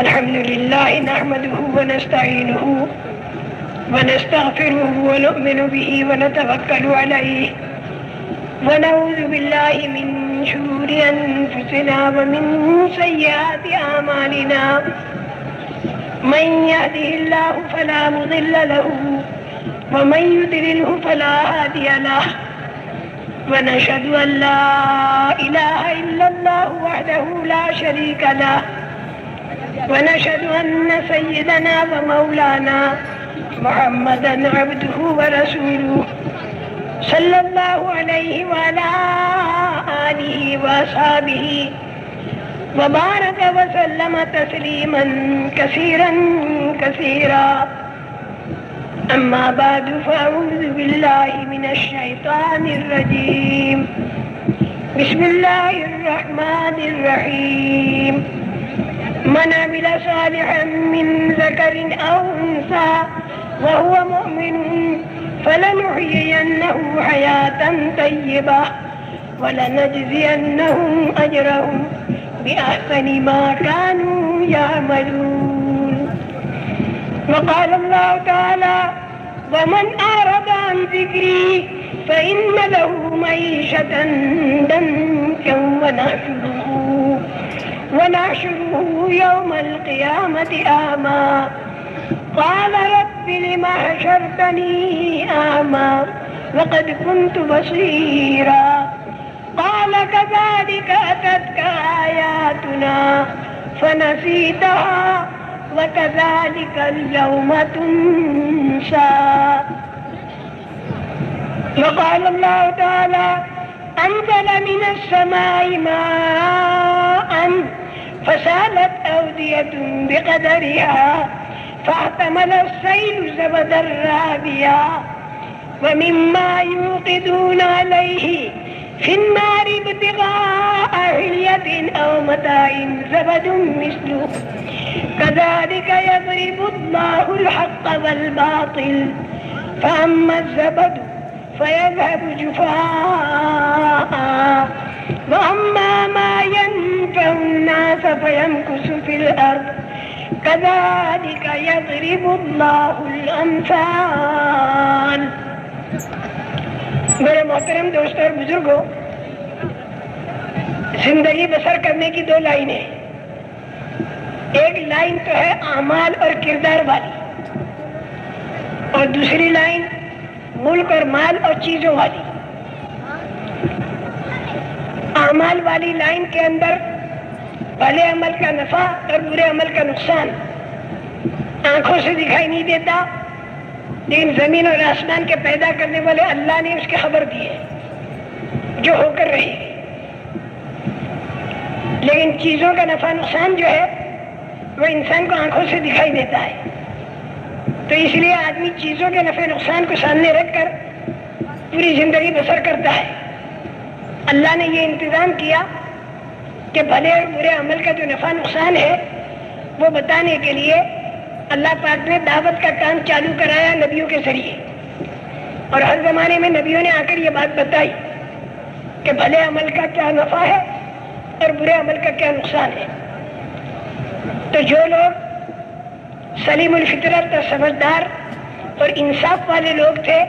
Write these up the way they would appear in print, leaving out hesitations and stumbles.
الحمد لله نحمده ونستعينه ونستغفره ونؤمن به ونتوكل عليه ونعوذ بالله من شرور أنفسنا ومن سيئات أعمالنا من يهده الله فلا مضل له ومن يضلله فلا هادي له ونشهد أن لا إله إلا الله وحده لا شريك له ونشهد أن سيدنا ومولانا محمدا عبده ورسوله صلى الله عليه وعلى آله وأصحابه وبارك وسلم تسليما كثيرا كثيرا. أما بعد فأعوذ بالله من الشيطان الرجيم. بسم الله الرحمن الرحيم. من عمل صالحا من ذكر أو أنثى وهو مؤمن فلنحيينه حياة طيبة ولنجزينهم أجرهم بأحسن ما كانوا يعملون. وقال الله تعالى: ومن أعرض عن ذكري فإن له معيشة ضنكا ونحشره يوم القيامة أعمى قال رب لم حشرتني أعمى وقد كنت بصيرا قال كذلك أتتك آياتنا فنسيتها وكذلك اليوم تنسى. وقال الله تعالى: أنزل من السماء ماء فسالت أودية بقدرها فاحتمل السيل زبدا رابيا ومما يوقدون عليه في النار ابتغاء حلية أو متاع زبد مثله كذلك يضرب الله الحق والباطل فأما الزبد فيذهب جفاء وأما ما ينفع الناس فيمكث في الأرض كذلك يضرب الله الأمثال. میرے محترم دوستوں اور بزرگوں، زندگی بسر کرنے کی دو لائنیں، ایک لائن تو ہے اعمال اور کردار والی، اور دوسری لائن ملک اور مال اور چیزوں والی. اعمال والی لائن کے اندر بھلے عمل کا نفع اور برے عمل کا نقصان آنکھوں سے دکھائی نہیں دیتا، لیکن زمین اور آسمان کے پیدا کرنے والے اللہ نے اس کی خبر دی ہے جو ہو کر رہی ہے. لیکن چیزوں کا نفع نقصان جو ہے وہ انسان کو آنکھوں سے دکھائی دیتا ہے. تو اس لیے آدمی چیزوں کے نفع نقصان کو سامنے رکھ کر پوری زندگی بسر کرتا ہے. اللہ نے یہ انتظام کیا کہ بھلے اور برے عمل کا جو نفع نقصان ہے وہ بتانے کے لیے اللہ پاک نے دعوت کا کام چالو کرایا نبیوں کے ذریعے، اور ہر زمانے میں نبیوں نے آ کر یہ بات بتائی کہ بھلے عمل کا کیا نفع ہے اور برے عمل کا کیا نقصان ہے. تو جو لوگ سلیم الفطرت اور سمجھدار اور انصاف والے لوگ تھے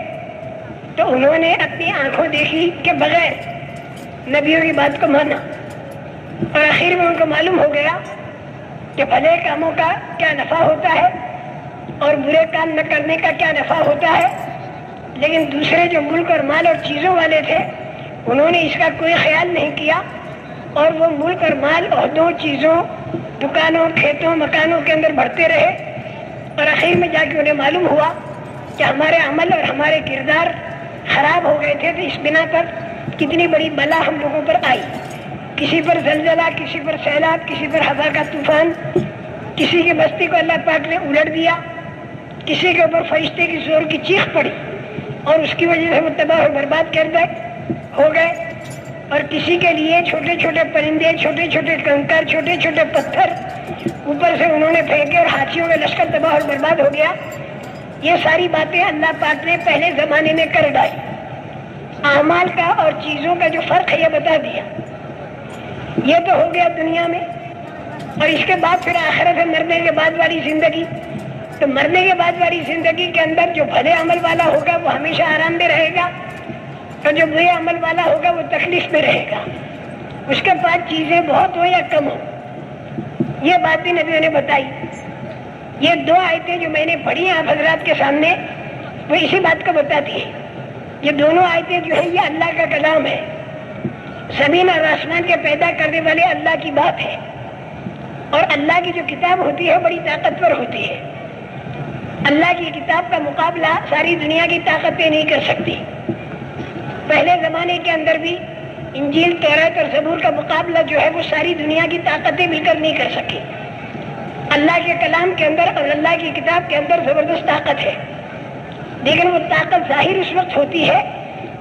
تو انہوں نے اپنی آنکھوں دیکھی کے بغیر نبیوں کی بات کو مانا، اور آخر میں ان کو معلوم ہو گیا کہ بھلے کاموں کا کیا نفع ہوتا ہے اور برے کام نہ کرنے کا کیا نفع ہوتا ہے. لیکن دوسرے جو ملک اور مال اور چیزوں والے تھے انہوں نے اس کا کوئی خیال نہیں کیا، اور وہ ملک اور مال عہدوں چیزوں دکانوں کھیتوں مکانوں کے اندر بڑھتے رہے، اور آخر میں جا کے انہیں معلوم ہوا کہ ہمارے عمل اور ہمارے کردار خراب ہو گئے تھے. تو اس بنا پر کتنی بڑی بلا ہم لوگوں پر آئی، کسی پر زلزلہ، کسی پر سیلاب، کسی پر ہوا کا طوفان، کسی کی بستی کو اللہ پاک نے الٹ دیا، کسی کے اوپر فرشتے کی زور کی چیخ پڑی اور اس کی وجہ سے وہ تباہ و برباد ہو گئے. اور کسی کے لیے چھوٹے چھوٹے پرندے، چھوٹے چھوٹے کنکر، چھوٹے چھوٹے پتھر اوپر سے انہوں نے پھینکے اور ہاتھیوں کا لشکر تباہ اور برباد ہو گیا. یہ ساری باتیں اللہ پاک نے پہلے زمانے میں کر ڈالی. اعمال کا اور چیزوں کا جو فرق ہے یہ بتا دیا. یہ تو ہو گیا دنیا میں. اور اس کے بعد پھر آخرت ہے مرنے کے بعد والی زندگی. تو مرنے کے بعد والی زندگی کے اندر جو بھلے عمل والا ہوگا وہ ہمیشہ آرام میں رہے گا، اور جو برے عمل والا ہوگا وہ تکلیف میں رہے گا. اس کے بعد چیزیں بہت ہو یا کم ہو، یہ بات بھی نبیوں نے بتائی. یہ دو آیتیں جو میں نے پڑھی ہیں آپ حضرات کے سامنے وہ اسی بات کو بتاتی ہیں. یہ دونوں آیتیں جو ہیں یہ اللہ کا کلام ہے، زمین اور آسمان کے پیدا کرنے والے اللہ کی بات ہے. اور اللہ کی جو کتاب ہوتی ہے بڑی طاقتور ہوتی ہے. اللہ کی کتاب کا مقابلہ ساری دنیا کی طاقتیں نہیں کر سکتی. پہلے زمانے کے اندر بھی انجیل، تورات اور زبور کا مقابلہ جو ہے وہ ساری دنیا کی طاقتیں مل کر نہیں کر سکی. اللہ کے کلام کے اندر اور اللہ کی کتاب کے اندر زبردست طاقت ہے، لیکن وہ طاقت ظاہر اس وقت ہوتی ہے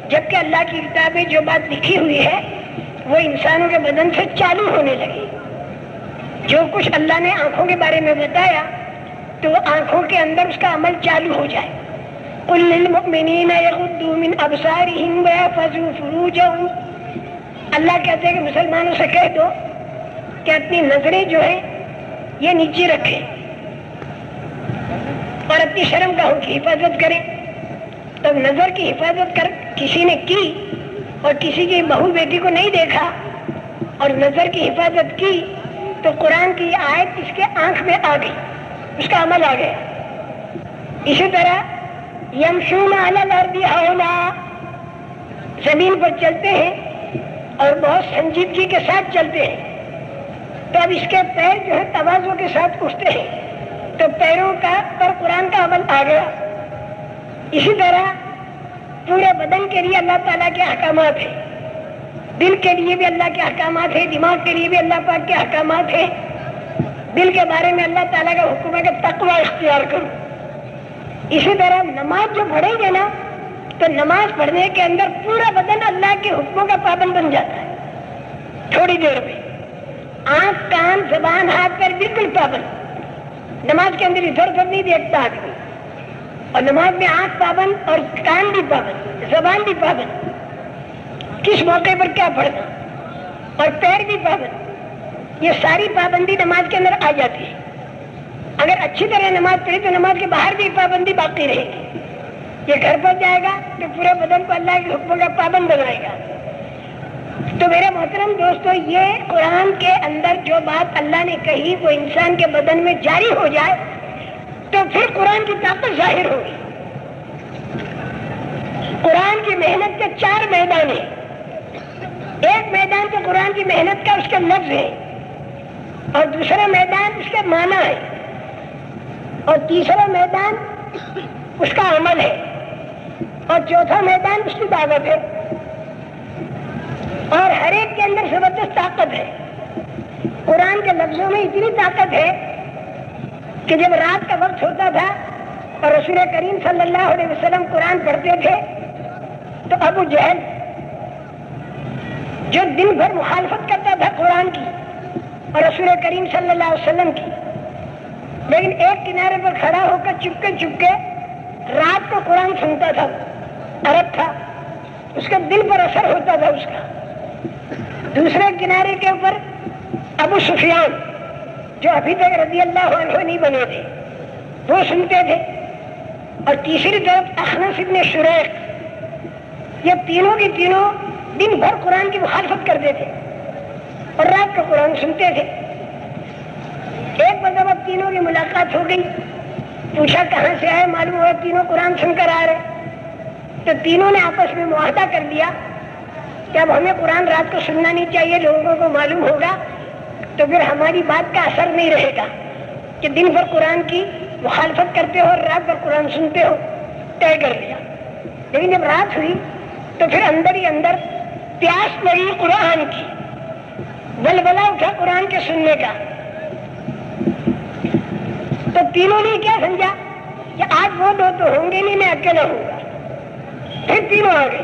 جبکہ اللہ کی کتاب میں جو بات لکھی ہوئی ہے وہ انسانوں کے بدن سے چالو ہونے لگی. جو کچھ اللہ نے آنکھوں کے بارے میں بتایا تو وہ آنکھوں کے اندر اس کا عمل چالو ہو جائے. قُلْ لِلْمُؤْمِنِينَ يَغُضُّوا مِنْ أَبْصَارِهِمْ وَيَحْفَظُوا فُرُوجَهُمْ. اللہ کہتے ہیں کہ مسلمانوں سے کہہ دو کہ اپنی نظریں جو ہیں یہ نیچے رکھیں اور اپنی شرم گاہوں کی حفاظت کریں. تو نظر کی حفاظت کر کسی نے کی اور کسی کی بہو بیٹی کو نہیں دیکھا اور نظر کی حفاظت کی تو قرآن کی آیت اس کے آنکھ میں آ گئی، اس کا عمل آ گیا. اسی طرح یمشون علی الارض ہونا، زمین پر چلتے ہیں اور بہت سنجیدگی کے ساتھ چلتے ہیں. تو اب اس کے پیر جو ہے تواضع کے ساتھ اٹھتے ہیں تو پیروں کا پر قرآن کا عمل آ گیا. اسی طرح پورے بدن کے لیے اللہ تعالیٰ کے احکامات ہیں، دل کے لیے بھی اللہ کے احکامات ہیں، دماغ کے لیے بھی اللہ پاک کے احکامات ہیں. دل کے بارے میں اللہ تعالیٰ کا حکم ہے کہ تقوی اختیار کرو. اسی طرح نماز جو پڑھیں گے نا تو نماز پڑھنے کے اندر پورا بدن اللہ کے حکموں کا پابند بن جاتا ہے. تھوڑی دیر میں آنکھ، کان، زبان، ہاتھ پیر بالکل پابند. نماز کے اندر ادھر ادھر نہیں دیکھتا آدمی، اور نماز میں آنکھ پابند اور کان بھی پابند، زبان بھی پابند، کس موقع پر کیا پڑھنا، اور پیر بھی پابند. یہ ساری پابندی نماز کے اندر آ جاتی ہے. اگر اچھی طرح نماز پڑھی تو نماز کے باہر بھی پابندی باقی رہے گی. یہ گھر پر جائے گا تو پورے بدن کو اللہ کے حکموں کا پابند بنائے گا. تو میرے محترم دوستو، یہ قرآن کے اندر جو بات اللہ نے کہی وہ انسان کے بدن میں جاری ہو جائے تو پھر قرآن کی طاقت ظاہر ہوگی. قرآن کی محنت کے 4 میدان ہیں. ایک میدان تو قرآن کی محنت کا اس کے لفظ ہے، اور دوسرا میدان اس کے معنی ہے، اور تیسرا میدان اس کا عمل ہے، اور چوتھا میدان اس کی دعوت ہے. اور ہر ایک کے اندر زبردست طاقت ہے. قرآن کے لفظوں میں اتنی طاقت ہے کہ جب رات کا وقت ہوتا تھا اور رسول کریم صلی اللہ علیہ وسلم قرآن پڑھتے تھے تو ابو جہل جو دن بھر مخالفت کرتا تھا قرآن کی اور رسول کریم صلی اللہ علیہ وسلم کی، لیکن ایک کنارے پر کھڑا ہو کر چپ کے رات کو قرآن سنتا تھا. عرب تھا، اس کا دل پر اثر ہوتا تھا اس کا. دوسرے کنارے کے اوپر ابو سفیان جو ابھی تک رضی اللہ عنہ نہیں بنے تھے وہ سنتے تھے، اور تیسری طرف اخنس ابن شریق. یہ تینوں کی تینوں دن بھر قرآن کی مخالفت کرتے تھے اور رات کو قرآن سنتے تھے. ایک مرتبہ تینوں کی ملاقات ہو گئی، پوچھا کہاں سے آئے، معلوم ہوا تینوں قرآن سن کر آ رہے. تو تینوں نے آپس میں معاہدہ کر لیا کہ اب ہمیں قرآن رات کو سننا نہیں چاہیے، لوگوں کو معلوم ہوگا تو پھر ہماری بات کا اثر نہیں رہے گا کہ دن بھر قرآن کی مخالفت کرتے ہو اور رات بھر قرآن سنتے ہو. طے کر لیا. لیکن جب رات ہوئی تو پھر اندر ہی اندر پیاس لگی قرآن کی، بلبلا اٹھا قرآن کے سننے کا. تو تینوں نے کیا سمجھا کہ آج وہ 2 تو ہوں گے نہیں، میں اکیلا ہوں گا. پھر تینوں آ گئے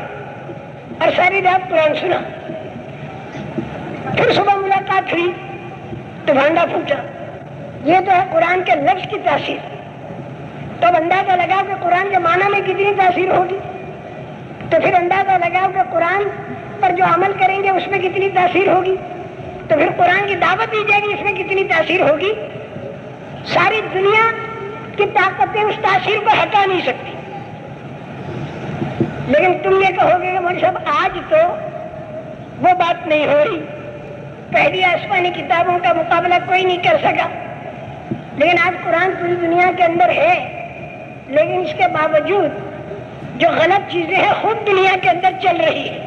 اور ساری رات قرآن سنا. پھر صبح ملاقات ہوئی تو بھانڈا پھوٹا. یہ تو ہے قرآن کے لفظ کی تاثیر. تو اب اندازہ لگاؤ کہ قرآن کے معنی میں کتنی تاثیر ہوگی، تو پھر اندازہ لگاؤ کہ قرآن پر جو عمل کریں گے اس میں کتنی تاثیر ہوگی. تو پھر قرآن کی دعوت دی جائے گی، اس میں کتنی تاثیر ہوگی؟ ساری دنیا کی طاقتیں اس تاثیر کو ہٹا نہیں سکتی. لیکن تم یہ کہو گے کہ مولوی صاحب آج تو وہ بات نہیں ہو رہی، پہلی آسمانی کتابوں کا مقابلہ کوئی نہیں کر سکا، لیکن آج قرآن پوری دنیا کے اندر ہے، لیکن اس کے باوجود جو غلط چیزیں ہیں خود دنیا کے اندر چل رہی ہے.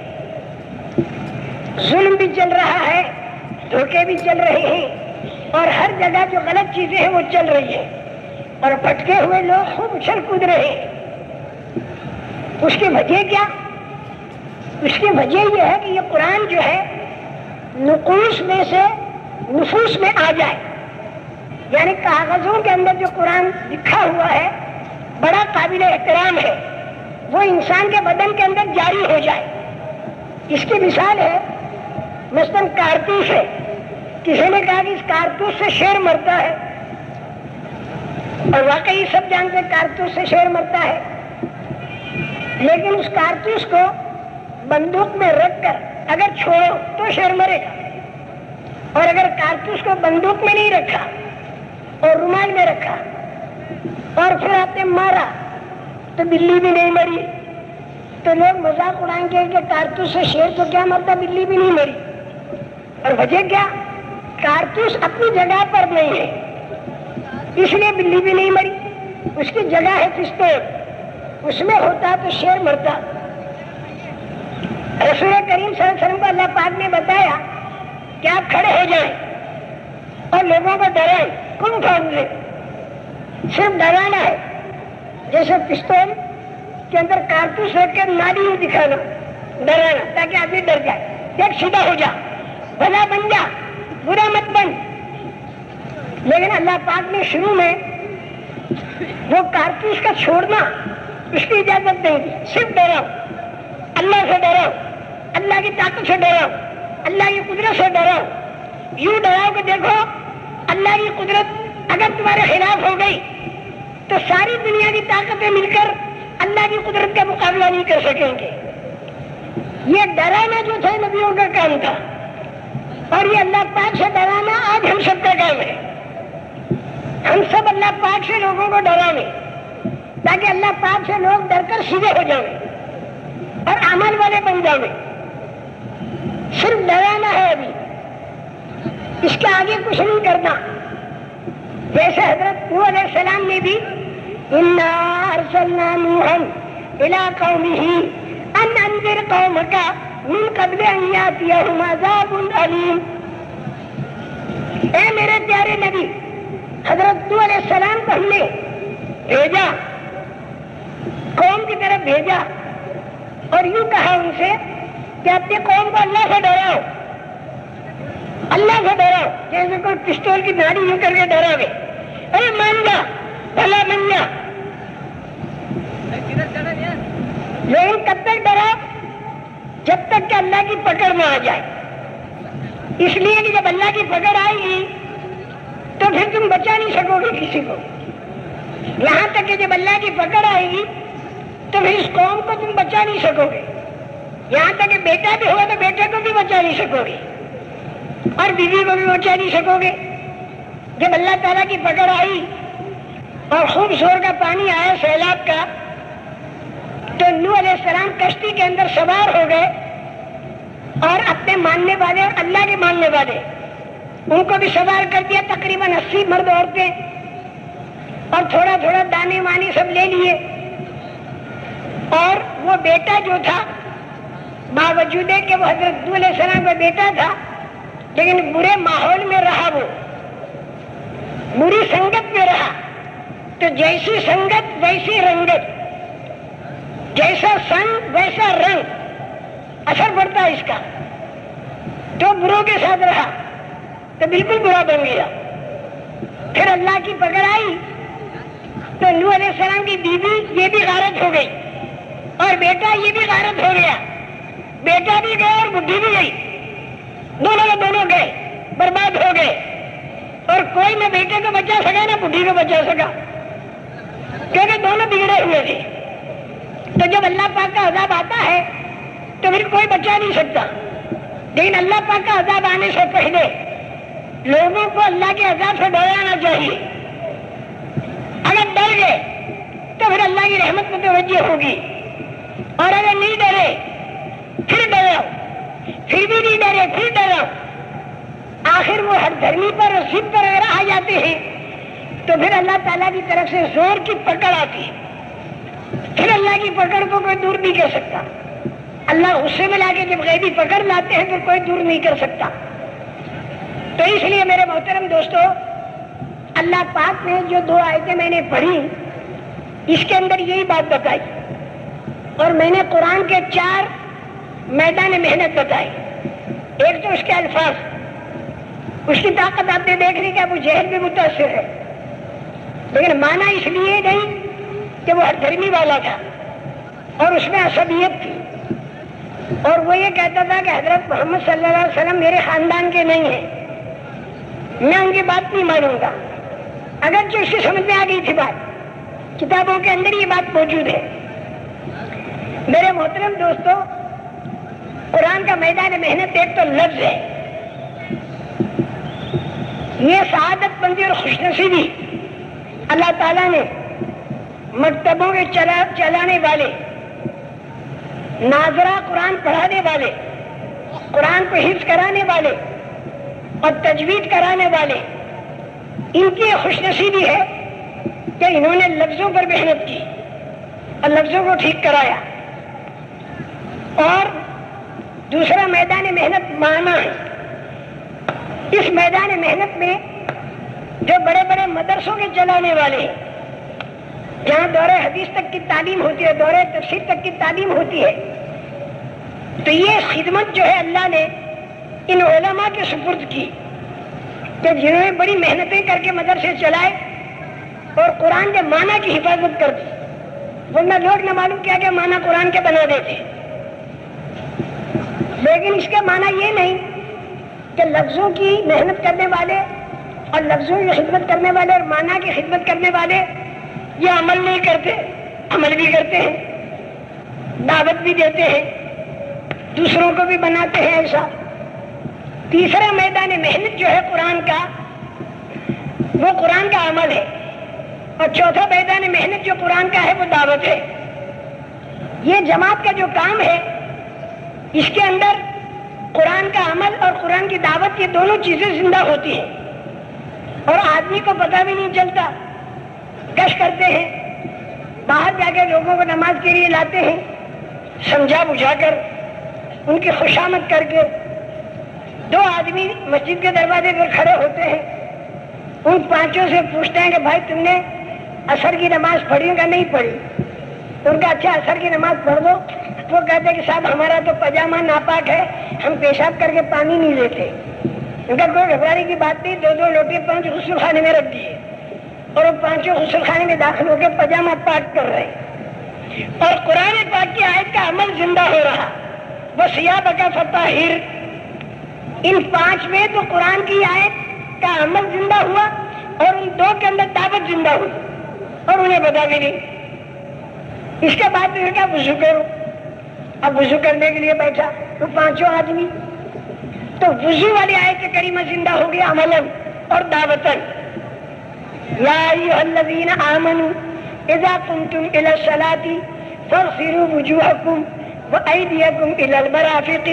ظلم بھی چل رہا ہے، دھوکے بھی چل رہے ہیں، اور ہر جگہ جو غلط چیزیں ہیں وہ چل رہی ہیں، اور بھٹکے ہوئے لوگ خوب اچھل کود رہے ہیں. اس کی وجہ کیا؟ اس کی وجہ یہ ہے کہ یہ قرآن جو ہے نقوش میں سے نفوس میں آ جائے، یعنی کاغذوں کے اندر جو قرآن لکھا ہوا ہے بڑا قابل احترام ہے، وہ انسان کے بدن کے اندر جاری ہو جائے. اس کی مثال ہے مثلاً کارتوس ہے. کسی نے کہا کہ اس کارتوس سے شیر مرتا ہے، اور واقعی سب جانتے ہیں کارتوس سے شیر مرتا ہے، لیکن اس کارتوس کو بندوق میں رکھ کر اگر چھوڑو تو شیر مرے گا، اور اگر کارتوس کو بندوق میں نہیں رکھا اور رومال میں رکھا اور پھر آپ نے مارا تو بلی بھی نہیں مری. تو لوگ مذاق اڑائیں گے کہ کارتوس سے شیر تو کیا مرتا، بلی بھی نہیں مری. اور وجہ کیا؟ کارتوس اپنی جگہ پر نہیں ہے، اس لیے بلی بھی نہیں مری. اس کی جگہ ہے پستول، اس میں ہوتا تو شیر مرتا. رسول کریم صلی اللہ علیہ وسلم کو اللہ پاک نے بتایا کہ آپ کھڑے ہو جائیں اور لوگوں کو ڈرائیں. کون سے صرف ڈرانا ہے، جیسے پستول کے اندر کارتوس رکھ کر نالی نہیں دکھانا، ڈرانا تاکہ آدمی ڈر جائے. ایک سیدھا ہو جا، بھلا بن جا، برا مت بن. لیکن اللہ پاک نے شروع میں وہ کارتوس کا چھوڑنا اس کی اجازت نہیں دی. صرف ڈراؤ، اللہ سے ڈراؤ، اللہ کی طاقت سے ڈراؤ، اللہ کی قدرت سے ڈراؤ. یوں ڈراؤ کہ دیکھو اللہ کی قدرت اگر تمہارے خلاف ہو گئی تو ساری دنیا کی طاقتیں مل کر اللہ کی قدرت کا مقابلہ نہیں کر سکیں گے. یہ ڈرانا جو تھا نبیوں کا کام تھا، اور یہ اللہ پاک سے ڈرانا آج ہم سب کا کام ہے. ہم سب اللہ پاک سے لوگوں کو ڈراویں تاکہ اللہ پاک سے لوگ ڈر کر سیدھے ہو جائیں اور عمل والے بن جائیں. صرف ڈرانا ہے، ابھی اس کے آگے کچھ نہیں کرنا. جیسے حضرت نوح علیہ السلام نے بھی اِنَّا أَرْسَلْنَا نُوحًا إِلَىٰ قَوْمِهِ أَنْ أَنذِرْ قَوْمَكَ مِنْ قَبْلِ أَنْ يَأْتِيَهُمْ عَذَابٌ أَلِيمٌ. اے میرے پیارے نبی، حضرت نوح علیہ السلام کو ہم نے بھیجا، قوم کی طرف بھیجا، اور یوں کہا ان سے کہ اپنی قوم کو اللہ سے ڈراؤ، اللہ سے ڈراؤ. جیسے کوئی پستول کی نالی یوں کر کے ڈراوے، ارے مان جا، بھلا مان جا. لیکن کب تک ڈراؤ؟ جب تک کہ اللہ کی پکڑ نہ آ جائے. اس لیے کہ جب اللہ کی پکڑ آئے گی تو پھر تم بچا نہیں سکو گے کسی کو. یہاں تک کہ جب اللہ کی پکڑ آئے گی تو پھر اس قوم کو تم بچا نہیں سکو گے. یہاں تک کہ بیٹا بھی ہوگا تو بیٹے کو بھی بچا نہیں سکو گے، اور بیوی کو بھی بچا نہیں سکو گے. جب اللہ تعالیٰ کی پکڑ آئی اور خوب زور کا پانی آیا سیلاب کا، تو نوح علیہ السلام کشتی کے اندر سوار ہو گئے، اور اپنے ماننے والے اور اللہ کے ماننے والے ان کو بھی سوار کر دیا. تقریباً 80 مرد عورتیں، اور تھوڑا تھوڑا دانے وانے سب لے لیے. اور وہ بیٹا جو تھا، باوجود کہ وہ حضرت نوح علیہ السلام کا بیٹا تھا، لیکن برے ماحول میں رہا، وہ بری سنگت میں رہا. تو جیسی سنگت ویسی رنگت، جیسا سنگ ویسا رنگ، اثر پڑتا ہے اس کا. تو بروں کے ساتھ رہا تو بالکل برا بن گیا. پھر اللہ کی پکڑ آئی تو نوح علیہ السلام کی بیوی یہ بھی غارت ہو گئی، اور بیٹا یہ بھی غارت ہو گیا. بیٹا بھی گیا اور بڈھی بھی گئی، دونوں کے دونوں گئے، برباد ہو گئے. اور کوئی نہ بیٹے کو بچا سکا نہ بڈھی کو بچا سکا، کیونکہ دونوں بگڑے ہوئے تھے. تو جب اللہ پاک کا عذاب آتا ہے تو پھر کوئی بچا نہیں سکتا. لیکن اللہ پاک کا عذاب آنے سے پہلے لوگوں کو اللہ کے عذاب سے ڈرانا چاہیے. اگر ڈر گئے تو پھر اللہ کی رحمت متوجہ ہوگی، اور اگر نہیں ڈرے پھر ڈرو، پھر بھی نہیں ڈرے پھر ڈرو، آخر وہ ہر دھرمی پر اور ضد پر اگر آ جاتے ہیں تو پھر اللہ تعالیٰ کی طرف سے زور کی پکڑ آتی ہے. پھر اللہ کی پکڑ کو کوئی دور نہیں کر سکتا. اللہ غصے میں لا کے جب غیبی پکڑ لاتے ہیں پھر کوئی دور نہیں کر سکتا. تو اس لیے میرے محترم دوستو، اللہ پاک نے جو 2 آیتیں میں نے پڑھی اس کے اندر یہی بات بتائی، اور میں نے قرآن کے 4 میدان محنت بتائی. ایک تو اس کے الفاظ، اس کی طاقت آپ نے دیکھ لی کہ ابو جہل بھی متاثر ہے، لیکن مانا اس لیے نہیں کہ وہ ہر دھرمی والا تھا اور اس میں عصبیت تھی، اور وہ یہ کہتا تھا کہ حضرت محمد صلی اللہ علیہ وسلم میرے خاندان کے نہیں ہیں، میں ان کی بات نہیں مانوں گا. اگرچہ اس کی سمجھ میں آ گئی تھی بات، کتابوں کے اندر یہ بات موجود ہے. میرے محترم دوستو، قرآن کا میدان محنت ایک تو لفظ ہے، یہ سعادت مندی اور خوش نصیبی اللہ تعالیٰ نے مکتبوں کے چلانے والے، ناظرہ قرآن پڑھانے والے، قرآن کو حفظ کرانے والے اور تجوید کرانے والے، ان کی خوش نصیبی ہے کہ انہوں نے لفظوں پر محنت کی اور لفظوں کو ٹھیک کرایا. اور دوسرا میدان محنت معنی ہے. اس میدان محنت میں جو بڑے بڑے مدرسوں کے چلانے والے ہیں، جہاں دورہ حدیث تک کی تعلیم ہوتی ہے، دورہ تفسیر تک کی تعلیم ہوتی ہے، تو یہ خدمت جو ہے اللہ نے ان علماء کے سپرد کی کہ جنہوں نے بڑی محنتیں کر کے مدرسے چلائے اور قرآن کے معنی کی حفاظت کر دی. ورنہ لوگ نہ معلوم کیا کہ معنی قرآن کے بنا دیتے، لیکن اس کا معنی یہ نہیں کہ لفظوں کی محنت کرنے والے اور لفظوں کی خدمت کرنے والے اور معنی کی خدمت کرنے والے یہ عمل نہیں کرتے، عمل بھی کرتے ہیں، دعوت بھی دیتے ہیں، دوسروں کو بھی بناتے ہیں ایسا. تیسرا میدان محنت جو ہے قرآن کا، وہ قرآن کا عمل ہے. اور چوتھا میدان محنت جو قرآن کا ہے وہ دعوت ہے. یہ جماعت کا جو کام ہے اس کے اندر قرآن کا عمل اور قرآن کی دعوت، یہ دونوں چیزیں زندہ ہوتی ہیں اور آدمی کو پتہ بھی نہیں چلتا. گشت کرتے ہیں، باہر جا کے لوگوں کو نماز کے لیے لاتے ہیں، سمجھا بجھا کر، ان کی خوشامد کر کے. 2 آدمی مسجد کے دروازے پر کھڑے ہوتے ہیں، ان 5 سے پوچھتے ہیں کہ بھائی تم نے عصر کی نماز پڑھی کہ نہیں پڑھی؟ تو ان کا اچھا عصر کی نماز پڑھ دو. وہ کہتے ہیں کہ صاحب ہمارا تو پاجامہ ناپاک ہے، ہم پیشاب کر کے پانی نہیں لیتے. ان کا کوئی گھبرانے کی بات نہیں. 2 لوٹے 5 غسل خانے میں رکھ دیے اور وہ 5 غسل خانے میں داخل ہو کے پاجامہ پاک کر رہے ہیں. اور قرآن پاک کی آیت کا عمل زندہ ہو رہا. وہ ثیابک فطہر، ان 5 میں تو قرآن کی آیت کا عمل زندہ ہوا اور ان 2 کے اندر دعوت زندہ ہوئی اور انہیں پتا بھی نہیں. اس کے بعد پھر کیا وضو کرو. اب وضو کرنے کے لیے بیٹھا تو 5 آدمی، تو وضو والی آیت کریمہ زندہ ہو گیا عملاً اور دعوتاً. یا ایھا الذین آمنوا اذا قمتم الی الصلاۃ فاغسلوا وجوہکم وایدیکم الی المرافق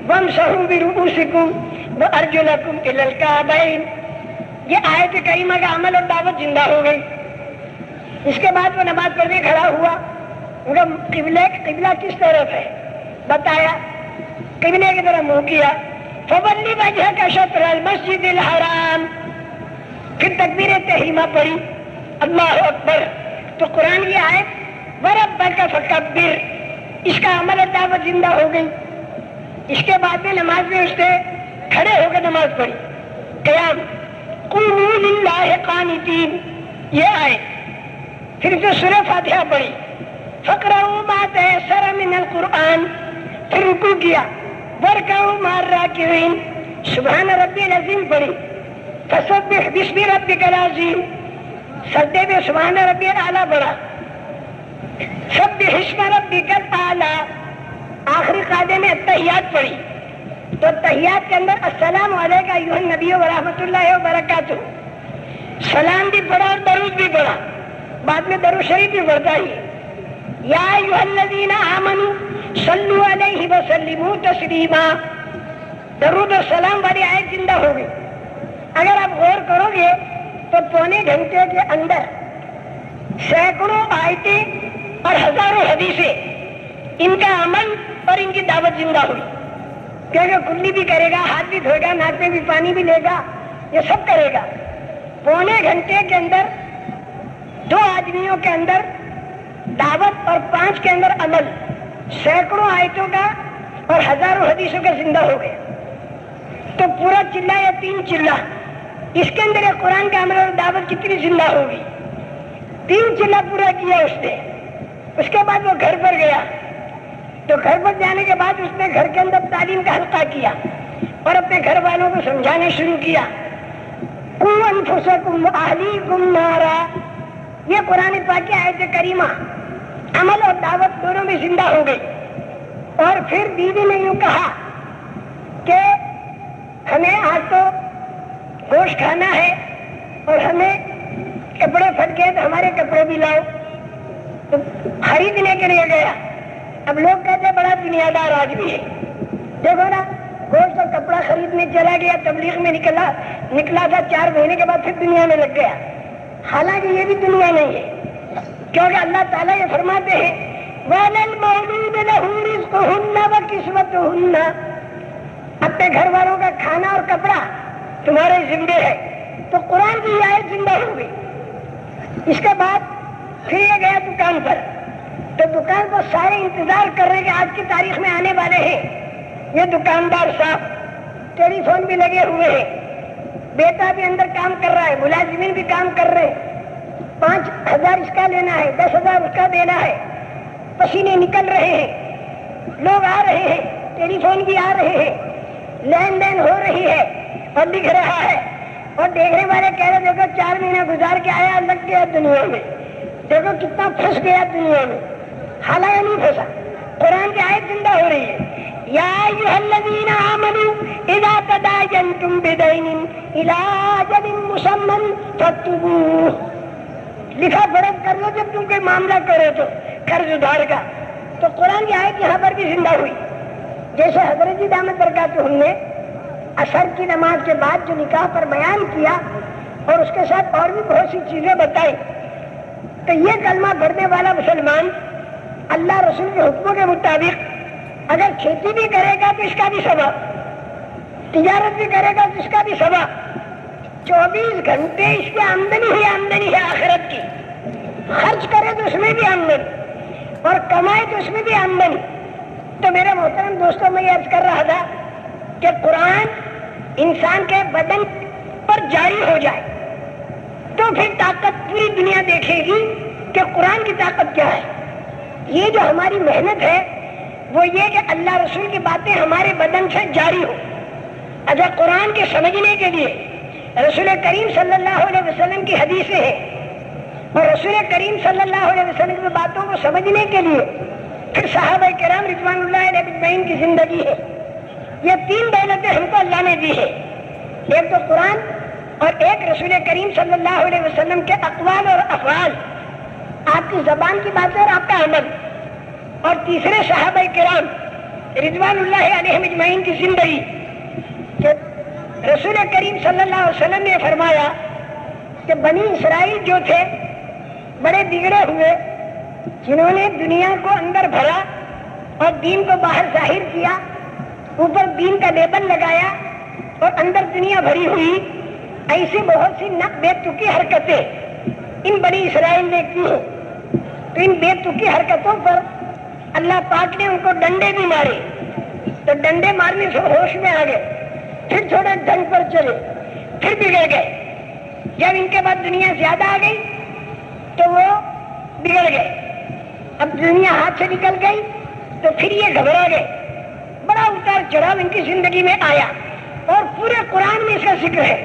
وامسحوا برؤوسکم وارجلکم الی الکعبین. یہ آیت کریمہ کا عمل اور دعوت زندہ ہو گئی. اس کے بعد وہ نماز پڑھنے کھڑا ہوا. قبلہ کس طرف ہے بتایا، قبلے کی طرف منہ کیا. فولی وجہک شطر المسجد الحرام. پھر تکبیر تحریمہ پڑھی، اللہ اکبر. تو قرآن کی آیت وربک فکبر، اس کا عمل اور دعوت زندہ ہو گئی. اس کے بعد میں نماز میں اس نے کھڑے ہو کے نماز پڑھی، قیام. قوموا للہ قانتین، یہ آیت. پھر جو سورہ فاتحہ پڑھی، فقرؤوا ما تيسر من القرآن. پھر رکوع کیا، وارکعوا مع الراکعین. سبحان ربی العظیم پڑھی، فسبح باسم ربک العظیم. سجدے میں سبحان ربی الاعلیٰ پڑھا، سبح اسم ربک الاعلیٰ. آخری قاعدے میں التحیات پڑھی، تو تحیات کے اندر السلام علیکم ایھا النبی ورحمۃ اللہ وبرکاتہ، سلام بھی پڑھا اور درود بھی پڑھا، بعد میں درود شریف بھی پڑھتا ہی، یا ایھا الذین آمنوا صلوا علیہ وسلموا تسلیما، درود و سلام والی آیت زندہ ہو گئی۔ اگر آپ غور کرو گے تو پونے گھنٹے کے اندر سینکڑوں آیتیں اور ہزاروں حدیثیں، ان کا عمل اور ان کی دعوت زندہ ہوئی، کیونکہ کلی بھی کرے گا، ہاتھ بھی دھوئے گا، ناک میں بھی پانی بھی لے گا، یہ سب کرے گا۔ پونے گھنٹے کے اندر 2 آدمیوں کے اندر دعوت اور 5 کے اندر عمل، سینکڑوں آیتوں کا اور ہزاروں حدیثوں کا زندہ ہو گیا۔ تو پورا چلہ یا 3 چلہ، اس کے اندر یہ قرآن کا عمل اور دعوت کتنی زندہ ہوگی؟ 3 چلہ پورا کیا اس نے۔ اس کے بعد وہ گھر پر گیا، تو گھر پر جانے کے بعد اس نے گھر کے اندر تعلیم کا حلقہ کیا اور اپنے گھر والوں کو سمجھانا شروع کیا۔ قُوْ أَنفُسَكُمْ وَأَهْلِيكُمْ نَارًا، یہ قرآن پاک کی آیت کریمہ عمل اور دعوت دونوں میں زندہ ہو گئی۔ اور پھر بیوی نے یوں کہا کہ ہمیں آج تو گوشت کھانا ہے اور ہمیں کپڑے پھٹ گئے تو ہمارے کپڑے بھی لاؤ، تو خریدنے کے لیے گیا۔ اب لوگ کہتے ہیں بڑا دنیا دار آدمی ہے، دیکھو نا گوشت اور کپڑا خریدنے چلا گیا، تبلیغ میں نکلا تھا، 4 مہینے کے بعد پھر دنیا میں لگ گیا۔ حالانکہ یہ بھی دنیا نہیں ہے، کیونکہ اللہ تعالیٰ یہ فرماتے ہیں وَلِلْمَوْلُودِ لَهُ رِزْقُهُنَّ وَكِسْوَتُهُنَّ، اپنے گھر والوں کا کھانا اور کپڑا تمہارے ذمے ہے۔ تو قرآن کی آیت زندہ ہو گئی۔ اس کے بعد پھر یہ گیا دکان پر، تو دکان پر سارے انتظار کر رہے کہ آج کی تاریخ میں آنے والے ہیں۔ یہ دکاندار صاحب ٹیلی فون بھی لگے ہوئے ہیں، بیٹا بھی اندر کام کر رہا ہے، ملازمین بھی کام کر رہے ہیں، 5,000 اس کا لینا ہے، 10,000 اس کا دینا ہے، پسینے نکل رہے ہیں، لوگ آ رہے ہیں، ٹیلی فون بھی آ رہے ہیں، لین دین ہو رہی ہے اور دکھ رہا ہے۔ اور دیکھنے والے کہہ رہے دیکھو 4 مہینے گزار کے آیا، لگ گیا دنیا میں، دیکھو کتنا پھنس گیا دنیا میں۔ حالانکہ نہیں پھنسا، قرآن کی آیت زندہ ہو رہی ہے۔ یا ایھا الذین آمنوا اذا تداینتم بدین الی اجل مسمى فاکتبوہ، لکھا پڑھا کر لو جب تم کوئی معاملہ کرو تو قرض ادھار کا۔ تو قرآن کی آیت یہاں پر بھی زندہ ہوئی۔ جیسے حضرت جی دامت برکاتہ نے عصر کی نماز کے بعد جو نکاح پر بیان کیا اور اس کے ساتھ اور بھی بہت سی چیزیں بتائی، تو یہ کلمہ پڑھنے والا مسلمان اللہ رسول کے حکموں کے مطابق اگر کھیتی بھی کرے گا تو اس کا بھی ثواب، تجارت بھی کرے گا تو اس کا بھی ثواب، 24 گھنٹے اس کی آمدنی ہی آمدنی ہے آخرت کی، خرچ کرے تو اس میں بھی آمدنی اور کمائے تو اس میں بھی آمدنی۔ تو میرے محترم دوستوں، میں یہ عرض کر رہا تھا کہ قرآن انسان کے بدن پر جاری ہو جائے تو پھر طاقت پوری دنیا دیکھے گی کہ قرآن کی طاقت کیا ہے۔ یہ جو ہماری محنت ہے وہ یہ کہ اللہ رسول کی باتیں ہمارے بدن سے جاری ہو۔ اگر قرآن کے سمجھنے کے لیے رسول کریم صلی اللہ علیہ وسلم کی حدیثیں ہیں اور رسول کریم صلی اللہ علیہ وسلم کی باتوں کو سمجھنے کے لیے پھر صحابہ کرام رضوان اللہ علیہ اجمعین کی زندگی ہے، یہ 3 دولتیں ہم کو اللہ نے دی ہے، ایک تو قرآن اور ایک رسول کریم صلی اللہ علیہ وسلم کے اقوال اور افعال، آپ کی زبان کی باتیں اور آپ کا عمل، اور تیسرے صحابہ کرام رضوان اللہ علیہ اجمعین کی زندگی کہ رسول کریم صلی اللہ علیہ وسلم نے فرمایا کہ بنی اسرائیل جو تھے بڑے بگڑے ہوئے، جنہوں نے دنیا کو اندر بھرا اور دین کو باہر ظاہر کیا، اوپر دین کا لیبل لگایا اور اندر دنیا بھری ہوئی، ایسی بہت سی بے تکی حرکتیں ان بنی اسرائیل نے کی ہیں۔ تو ان بے تکی حرکتوں پر اللہ پاک نے ان کو ڈنڈے بھی مارے، تو ڈنڈے مارنے سے ہوش میں آ گئے، پھر تھوڑے ڈھنگ پر چلے، پھر بگڑ گئے۔ جب ان کے بعد دنیا زیادہ آ گئی تو وہ بگڑ گئے، اب دنیا ہاتھ سے نکل گئی تو پھر یہ گھبرا گئے، بڑا اتار چڑھاؤ ان کی زندگی میں آیا، اور پورے قرآن میں اس کا ذکر ہے،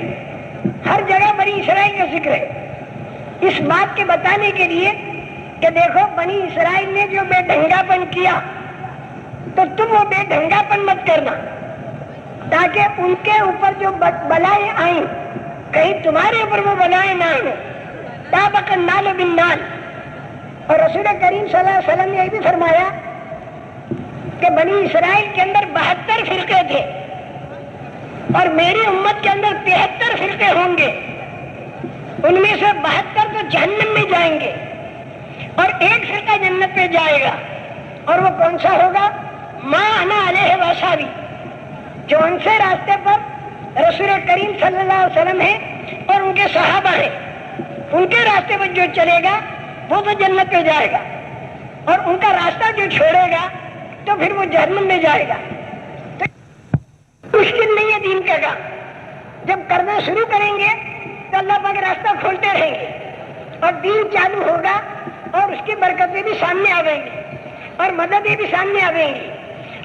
ہر جگہ بنی اسرائیل کا ذکر ہے، اس بات کے بتانے کے لیے کہ دیکھو بنی اسرائیل نے جو بے ڈھنگا پن کیا تو تم وہ بے ڈھنگا پن مت کرنا، تاکہ ان کے اوپر جو بلائیں آئیں کہیں تمہارے اوپر وہ بلائیں نہ آئیں. تابق النال بالنال. اور رسول کریم صلی اللہ علیہ وسلم نے یہ بھی فرمایا کہ بنی اسرائیل کے اندر 72 فرقے تھے اور میری امت کے اندر 73 فرقے ہوں گے. ان میں سے 72 تو جہنم میں جائیں گے اور ایک فرقہ جنت پہ جائے گا. اور وہ کون سا ہوگا؟ ما انا علیہ واصحابی، جو ان سے راستے پر رسول کریم صلی اللہ علیہ وسلم ہے اور ان کے صحابہ ہیں. ان کے راستے پر جو چلے گا وہ تو جنت پہ جائے گا اور ان کا راستہ جو چھوڑے گا تو پھر وہ جہنم میں جائے گا. تو مشکل نہیں ہے دین کا کام. جب کرنا شروع کریں گے تو اللہ پاک راستہ کھولتے رہیں گے اور دین چالو ہوگا اور اس کی برکتیں بھی سامنے آئیں گی اور مددیں بھی سامنے آئیں گی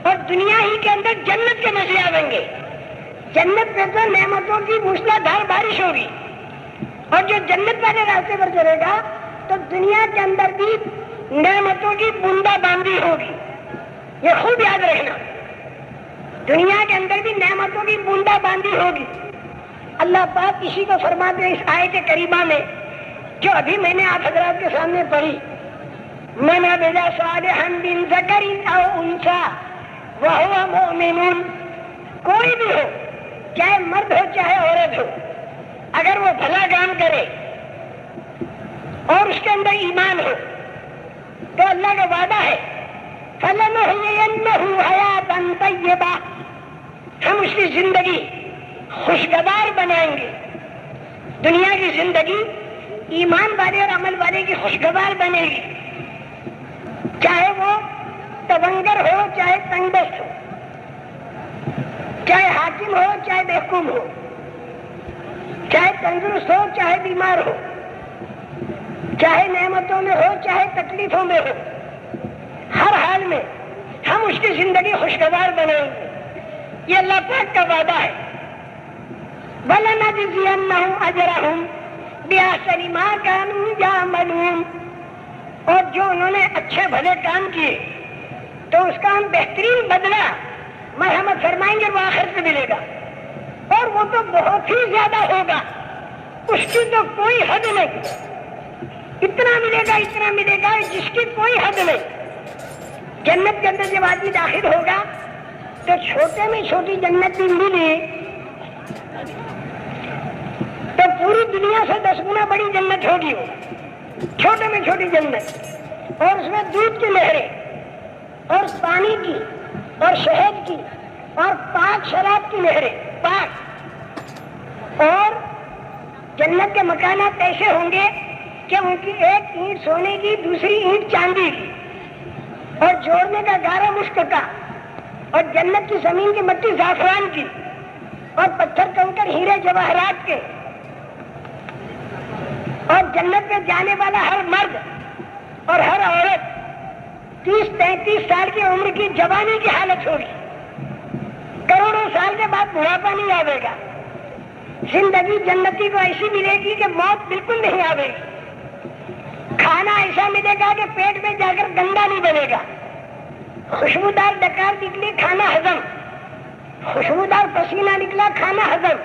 اور دنیا ہی کے اندر جنت کے مزے آئیں گے. جنت میں تو نعمتوں کی موسلا دھار بارش ہوگی اور جو جنت والے راستے پر چلے گا تو دنیا کے اندر بھی نعمتوں کی بوندا باندی ہوگی. یہ خوب یاد رکھنا، دنیا کے اندر بھی نعمتوں کی بوندا باندی ہوگی. اللہ پاک اسی کو فرماتے ہیں اس آیت کریمہ میں جو ابھی میں نے آپ حضرات کے سامنے پڑھی. من عمل صالحا من ذکر او انثی وہو مؤمن. کوئی بھی ہو، چاہے مرد ہو چاہے عورت ہو، اگر وہ بھلا کام کرے اور اس کے اندر ایمان ہو تو اللہ کا وعدہ ہے فَلَنُحْيِيَنَّهُ حَيَاةً طَيِّبَةً، ہم اس کی زندگی خوشگوار بنائیں گے. دنیا کی زندگی ایمان والے اور عمل والے کی خوشگوار بنے گی، چاہے وہ تونگر ہو چاہے تنگ دست ہو، چاہے حاکم ہو چاہے محکوم ہو، چاہے تندرست ہو چاہے بیمار ہو، چاہے نعمتوں میں ہو چاہے تکلیفوں میں ہو. ہر حال میں ہم اس کی زندگی خوشگوار بنائیں گے. یہ اللہ پاک کا وعدہ ہے. وَلَنَجْزِيَنَّهُمْ أَجْرَهُمْ بِأَحْسَنِ مَا كَانُوا يَعْمَلُونَ. اور جو انہوں نے اچھے بھلے کام کیے تو اس کا ہم بہترین بدلہ مرحمت فرمائیں گے، وہ آخرت میں ملے گا اور وہ تو بہت ہی زیادہ ہوگا، اس کی تو کوئی حد نہیں. اتنا ملے گا جس کی کوئی حد نہیں. جنت کے اندر جب آدمی داخل ہوگا تو چھوٹے میں چھوٹی جنت بھی ملی تو پوری دنیا سے 10 گنا بڑی جنت ہوگی. وہ چھوٹے میں چھوٹی جنت اور اس میں دودھ کی نہریں اور پانی کی اور شہد کی اور پاک شراب کی نہریں پاک. اور جنت کے مکانات ایسے ہوں گے کہ ان کی ایک اینٹ سونے کی دوسری اینٹ چاندی کی اور جوڑنے کا گارا مشک کا اور جنت کی زمین کی مٹی زعفران کی اور پتھر کنکر ہیرے جواہرات کے. اور جنت میں جانے والا ہر مرد اور ہر عورت 30-35 سال کی عمر کی جوانی کی حالت ہوگی. کروڑوں سال کے بعد بڑھاپا نہیں آئے گا. زندگی جنتی کو ایسی ملے گی کہ موت بالکل نہیں آئے گی. کھانا ایسا ملے گا کہ پیٹ میں جا کر گندا نہیں بنے گا. خوشبودار ڈکار نکلی کھانا ہضم، خوشبودار پسینہ نکلا کھانا ہضم.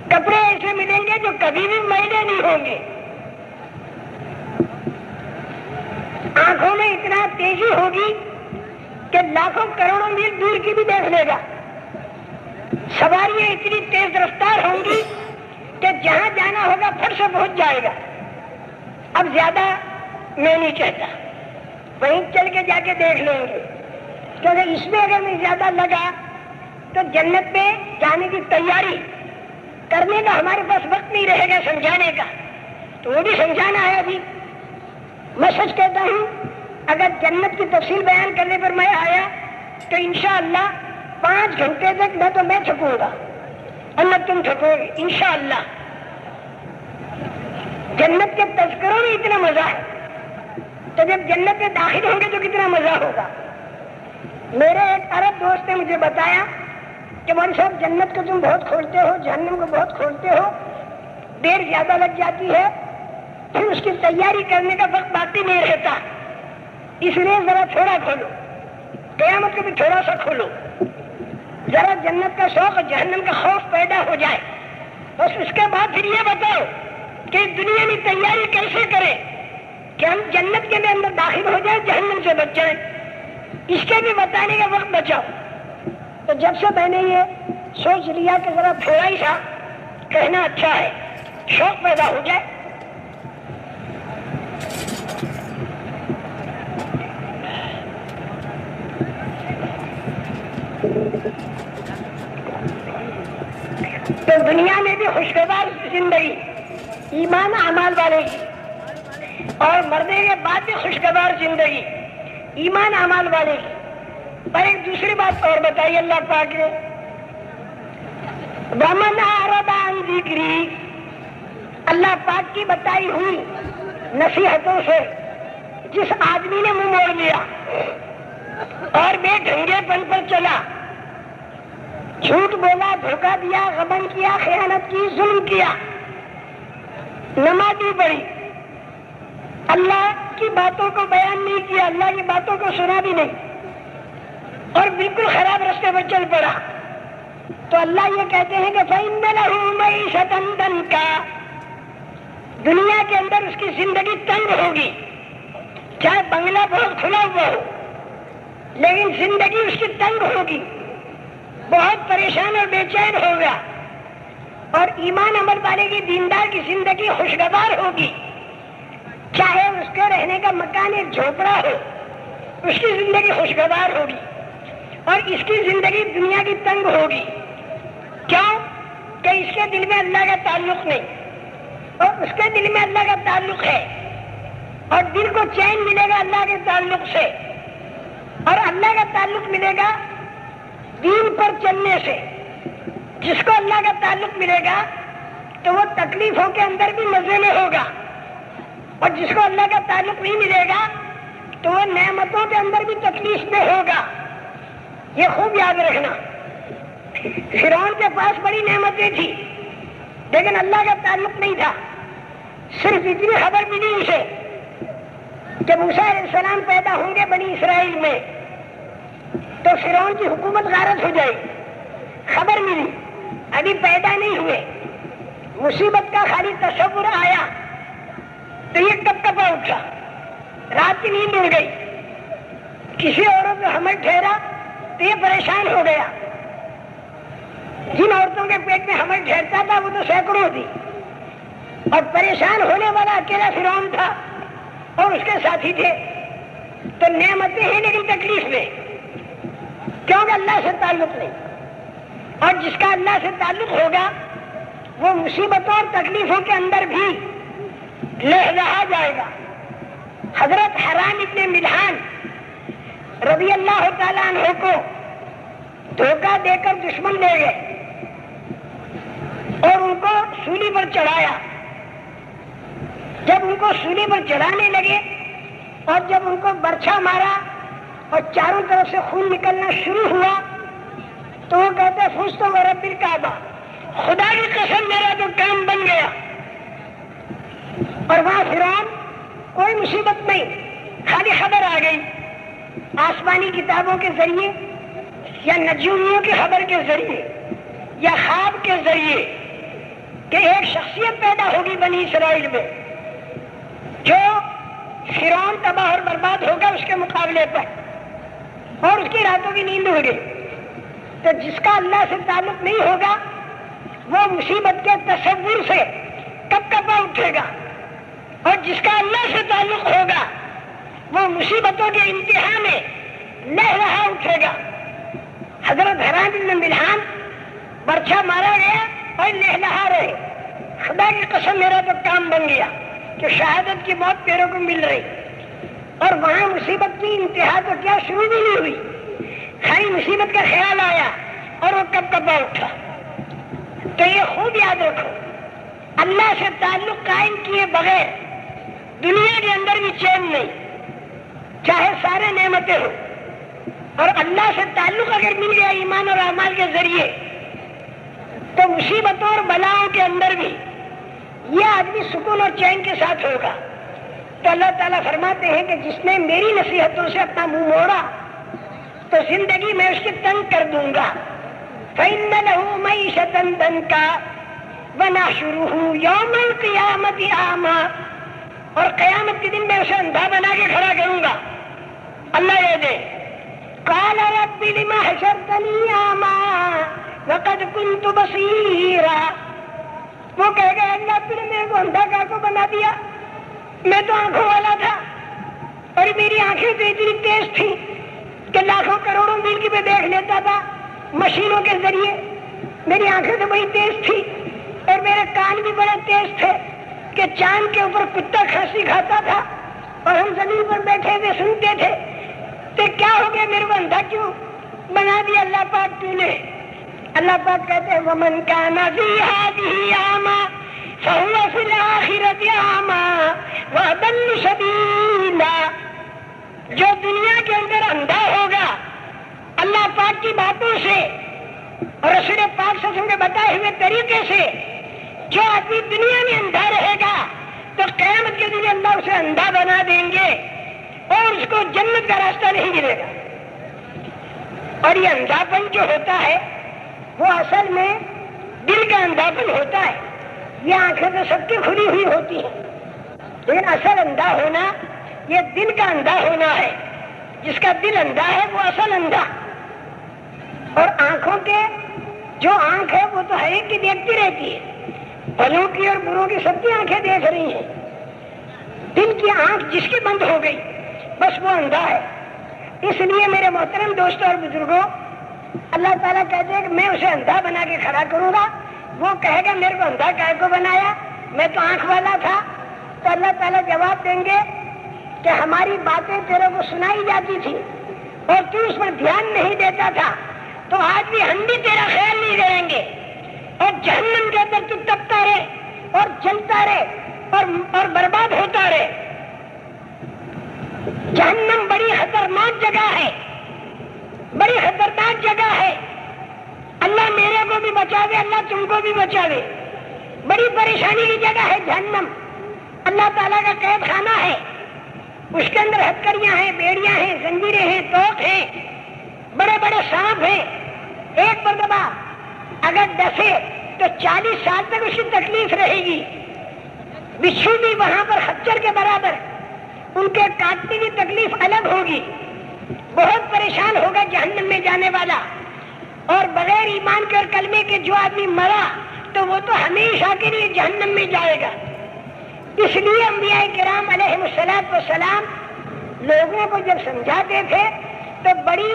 کپڑے ایسے ملیں گے جو کبھی بھی میلے نہیں ہوں گے. آنکھوں میں اتنا تیزی ہوگی کہ لاکھوں کروڑوں میل دور کی بھی دیکھ لے گا. سواریاں اتنی تیز رفتار ہوں گی کہ جہاں جانا ہوگا پھر سے پہنچ جائے گا. اب زیادہ میں نہیں کہتا، وہیں چل کے جا کے دیکھ لیں گے، کیونکہ اس میں اگر میں زیادہ لگا تو جنت میں جانے کی تیاری کرنے کا ہمارے پاس وقت نہیں رہے گا سمجھانے کا، تو وہ بھی سمجھانا ہے. ابھی میں سچ کہتا ہوں اگر جنت کی تفصیل بیان کرنے پر میں آیا تو انشاءاللہ 5 گھنٹے تک نہ تو میں تھکوں گا اور نہ تم تھکو گے انشاءاللہ. جنت کے تذکروں میں اتنا مزہ ہے تو جب جنت میں داخل ہوں گے تو کتنا مزہ ہوگا. میرے ایک عرب دوست نے مجھے بتایا کہ مولوی صاحب جنت کو تم بہت کھولتے ہو، جہنم کو بہت کھولتے ہو، دیر زیادہ لگ جاتی ہے، پھر اس کی تیاری کرنے کا وقت باقی نہیں رہتا، اس لیے ذرا تھوڑا کھولو، قیامت کو بھی تھوڑا سا کھولو. ذرا جنت کا شوق اور جہنم کا خوف پیدا ہو جائے، بس اس کے بعد پھر یہ بتاؤ کہ دنیا میں تیاری کیسے کرے کہ ہم جنت کے اندر داخل ہو جائیں، جہنم سے بچ جائیں، اس کے بھی بتانے کا وقت بچاؤ۔ تو جب سے میں نے یہ سوچ لیا کہ ذرا تھوڑا ہی سا کہنا اچھا ہے، شوق پیدا ہو جائے، تو دنیا میں بھی خوشگوار زندگی ایمان اعمال والے کی، اور مرنے کے بعد بھی خوشگوار زندگی ایمان اعمال والے کی۔ اور ایک دوسری بات اور بتائی اللہ پاک نے، وَمَنْ أَعْرَضَ عَنْ ذِكْرِي، اللہ پاک کی بتائی ہوئی نصیحتوں سے جس آدمی نے منہ موڑ لیا اور بے ڈھنگے پن پر چلا، جھوٹ بولا، دھوکہ دیا، غبن کیا، خیانت کی، ظلم کیا، نمازی پڑھی، اللہ کی باتوں کو بیان نہیں کیا، اللہ کی باتوں کو سنا بھی نہیں، اور بالکل خراب راستے پر چل پڑا، تو اللہ یہ کہتے ہیں کہ فَإِنَّ لَهُ مَعِيشَةً ضَنْكًا، دنیا کے اندر اس کی زندگی تنگ ہوگی، چاہے بنگلہ بہت کھلا ہوا ہو لیکن زندگی اس کی تنگ ہوگی، بہت پریشان اور بے چین ہوگا، اور ایمان عمل والے کی دیندار کی زندگی خوشگوار ہوگی، چاہے اس کے رہنے کا مکان ایک جھوپڑا ہو، اس کی زندگی خوشگوار ہوگی، اور اس کی زندگی دنیا کی تنگ ہوگی۔ کیوں کہ اس کے دل میں اللہ کا تعلق نہیں، اور اس کے دل میں اللہ کا تعلق ہے، اور دل کو چین ملے گا اللہ کے تعلق سے، اور اللہ کا تعلق ملے گا دین پر چلنے سے۔ جس کو اللہ کا تعلق ملے گا تو وہ تکلیفوں کے اندر بھی مزے میں ہوگا، اور جس کو اللہ کا تعلق نہیں ملے گا تو وہ نعمتوں کے اندر بھی تکلیف میں ہوگا۔ یہ خوب یاد رکھنا، فرعون کے پاس بڑی نعمتیں تھی لیکن اللہ کا تعلق نہیں تھا، صرف اتنی خبر ملی اسے کہ موسیٰ علیہ السلام پیدا ہوں گے بنی اسرائیل میں تو فرعون کی حکومت غارت ہو جائے گی، خبر ملی، ابھی پیدا نہیں ہوئے، مصیبت کا خالی تصور آیا تو یہ کب کپا اٹھا، رات کی نیند اڑ گئی، کسی عورت کو حمل ٹھہرا تو یہ پریشان ہو گیا، جن عورتوں کے پیٹ میں حمل ٹھہرتا تھا وہ تو سینکڑوں تھی، اور پریشان ہونے والا اکیلا فرعون تھا اور اس کے ساتھی تھے، تو نعمتیں ہیں لیکن تکلیف میں، کیونکہ اللہ سے تعلق نہیں، اور جس کا اللہ سے تعلق ہوگا وہ مصیبتوں اور تکلیفوں کے اندر بھی لہلہا جائے گا۔ حضرت حرام ابن ملحان رضی اللہ تعالیٰ عنہ کو دھوکہ دے کر دشمن لے گئے اور ان کو سولی پر چڑھایا۔ جب ان کو سولی پر چڑھانے لگے اور جب ان کو برچھا مارا اور چاروں طرف سے خون نکلنا شروع ہوا تو وہ کہتے فزت ورب الکعبہ، خدا کی قسم میرا تو کام بن گیا۔ اور وہاں فرعون کوئی مصیبت نہیں، خالی خبر آ گئی آسمانی کتابوں کے ذریعے یا نجومیوں کی خبر کے ذریعے یا خواب کے ذریعے کہ ایک شخصیت پیدا ہوگی بنی اسرائیل میں جو فرعون تباہ اور برباد ہوگا اس کے مقابلے پر، اور اس کی راتوں کی نیند اڑ گئی۔ تو جس کا اللہ سے تعلق نہیں ہوگا وہ مصیبت کے تصور سے کب کپا اٹھے گا، اور جس کا اللہ سے تعلق ہوگا وہ مصیبتوں کے انتہا میں لہلہا اٹھے گا۔ حضرت حرام بن ملحان برچھا مارا گیا اور لہلہا رہے، خدا کی قسم میرا تو کام بن گیا کہ شہادت کی موت پیروں کو مل رہی، اور وہاں مصیبت کی انتہا تو کیا شروع بھی نہیں ہوئی، خالی مصیبت کا خیال آیا اور وہ کب کپا اٹھا۔ تو یہ خوب یاد رکھو، اللہ سے تعلق قائم کیے بغیر دنیا کے اندر بھی چین نہیں، چاہے سارے نعمتیں ہو، اور اللہ سے تعلق اگر مل گیا ایمان اور اعمال کے ذریعے تو مصیبتوں اور بلاؤں کے اندر بھی یہ آدمی سکون اور چین کے ساتھ ہوگا۔ تو اللہ تعالیٰ فرماتے ہیں کہ جس نے میری نصیحتوں سے اپنا منہ موڑا تو زندگی میں اس کی تنگ کر دوں گا، فَإِنَّ لَهُ مَعِيشَةً ضَنكًا وَنَحْشُرُهُ يَوْمَ الْقِيَامَةِ أَعْمَىٰ، اور قیامت کے دن میں اسے اندھا بنا کے کھڑا کروں گا۔ اللہ یہ دے قَالَ رَبِّ لِمَ حَشَرْتَنِي أَعْمَىٰ وَقَدْ كُنتُ بَصِيرًا، وہ کہے گا اللہ تم نے میرے کو اندھا کہاں کو بنا دیا، میں تو آنکھوں والا تھا، اور میری آنکھیں تو اتنی تیز تھی کہ لاکھوں کروڑوں میل کی میں دیکھ لیتا تھا مشینوں کے ذریعے، میری آنکھیں تو بڑی تیز تھی، اور میرے کان بھی بڑے تیز تھے کہ چاند کے اوپر کتا کھانسی کھاتا تھا اور ہم زمین پر بیٹھے ہوئے سنتے تھے، تو کیا ہو گیا میرے کو اندھا کیوں بنا دیا اللہ پاک تو نے؟ اللہ پاک کہتے ہیں وَمَنْ كَانَ فِي هَٰذِهِ أَعْمَىٰ فَهُوَ فِي الْآخِرَةِ أَعْمَىٰ وَأَضَلُّ سَبِيلًا، جو دنیا کے اندر اندھا ہوگا اللہ پاک کی باتوں سے اور رسول پاک صلی اللہ علیہ وسلم کے بتائے ہوئے طریقے سے، جو آدمی دنیا میں اندھا رہے گا تو قیامت کے دن اللہ اسے اندھا بنا دیں گے اور اس کو جنت کا راستہ نہیں ملے گا۔ اور یہ اندھاپن جو ہوتا ہے وہ اصل میں دل کا اندھاپن ہوتا ہے، یہ آنکھیں تو سب کی کھلی ہوئی ہوتی ہیں، لیکن اصل اندھا ہونا یہ دل کا اندھا ہونا ہے، جس کا دل اندھا ہے وہ اصل اندھا۔ اور آنکھوں کے جو آنکھ ہے وہ تو ہر ایک کی دیکھتی رہتی ہے، بھلوں کی اور بروں کی سب کی آنکھیں دیکھ رہی ہیں، دل کی آنکھ جس کی بند ہو گئی بس وہ اندھا ہے۔ اس لیے میرے محترم دوستوں اور بزرگوں، اللہ تعالیٰ کہتے ہیں کہ میں اسے اندھا بنا کے کھڑا کروں گا، وہ کہے گا میرے کو اندھا کائے کو بنایا، میں تو آنکھ والا تھا، تو اللہ تعالیٰ جواب دیں گے کہ ہماری باتیں تیرے کو سنائی جاتی تھی اور تو اس پر دھیان نہیں دیتا تھا، تو آج بھی ہم بھی تیرا خیال نہیں کریں گے، اور جہنم کے اندر تو تپتا رہے اور جلتا رہے اور برباد ہوتا رہے۔ جہنم بڑی خطرناک جگہ ہے، بڑی خطرناک جگہ ہے، اللہ میرے کو بھی بچا دے، اللہ تم کو بھی بچا دے، بڑی پریشانی کی جگہ ہے جہنم، اللہ تعالیٰ کا قید خانہ ہے، اس کے اندر ہتکڑیاں ہیں، بیڑیاں ہیں، زنجیریں ہیں، توق ہیں، بڑے بڑے سانپ ہیں، ایک مرتبہ اگر ڈسے تو 40 سال تک اس کی تکلیف رہے گی، بچھو بھی وہاں پر خچر کے برابر، ان کے کاٹنے کی تکلیف الگ ہوگی، بہت پریشان ہوگا جہنم میں جانے والا۔ اور بغیر ایمان کے اور کلمے کے جو آدمی مرا تو وہ تو ہمیشہ کے لیے جہنم میں جائے گا۔ اس لیے انبیاء کرام علیہ السلام لوگوں کو جب سمجھاتے تھے تو بڑی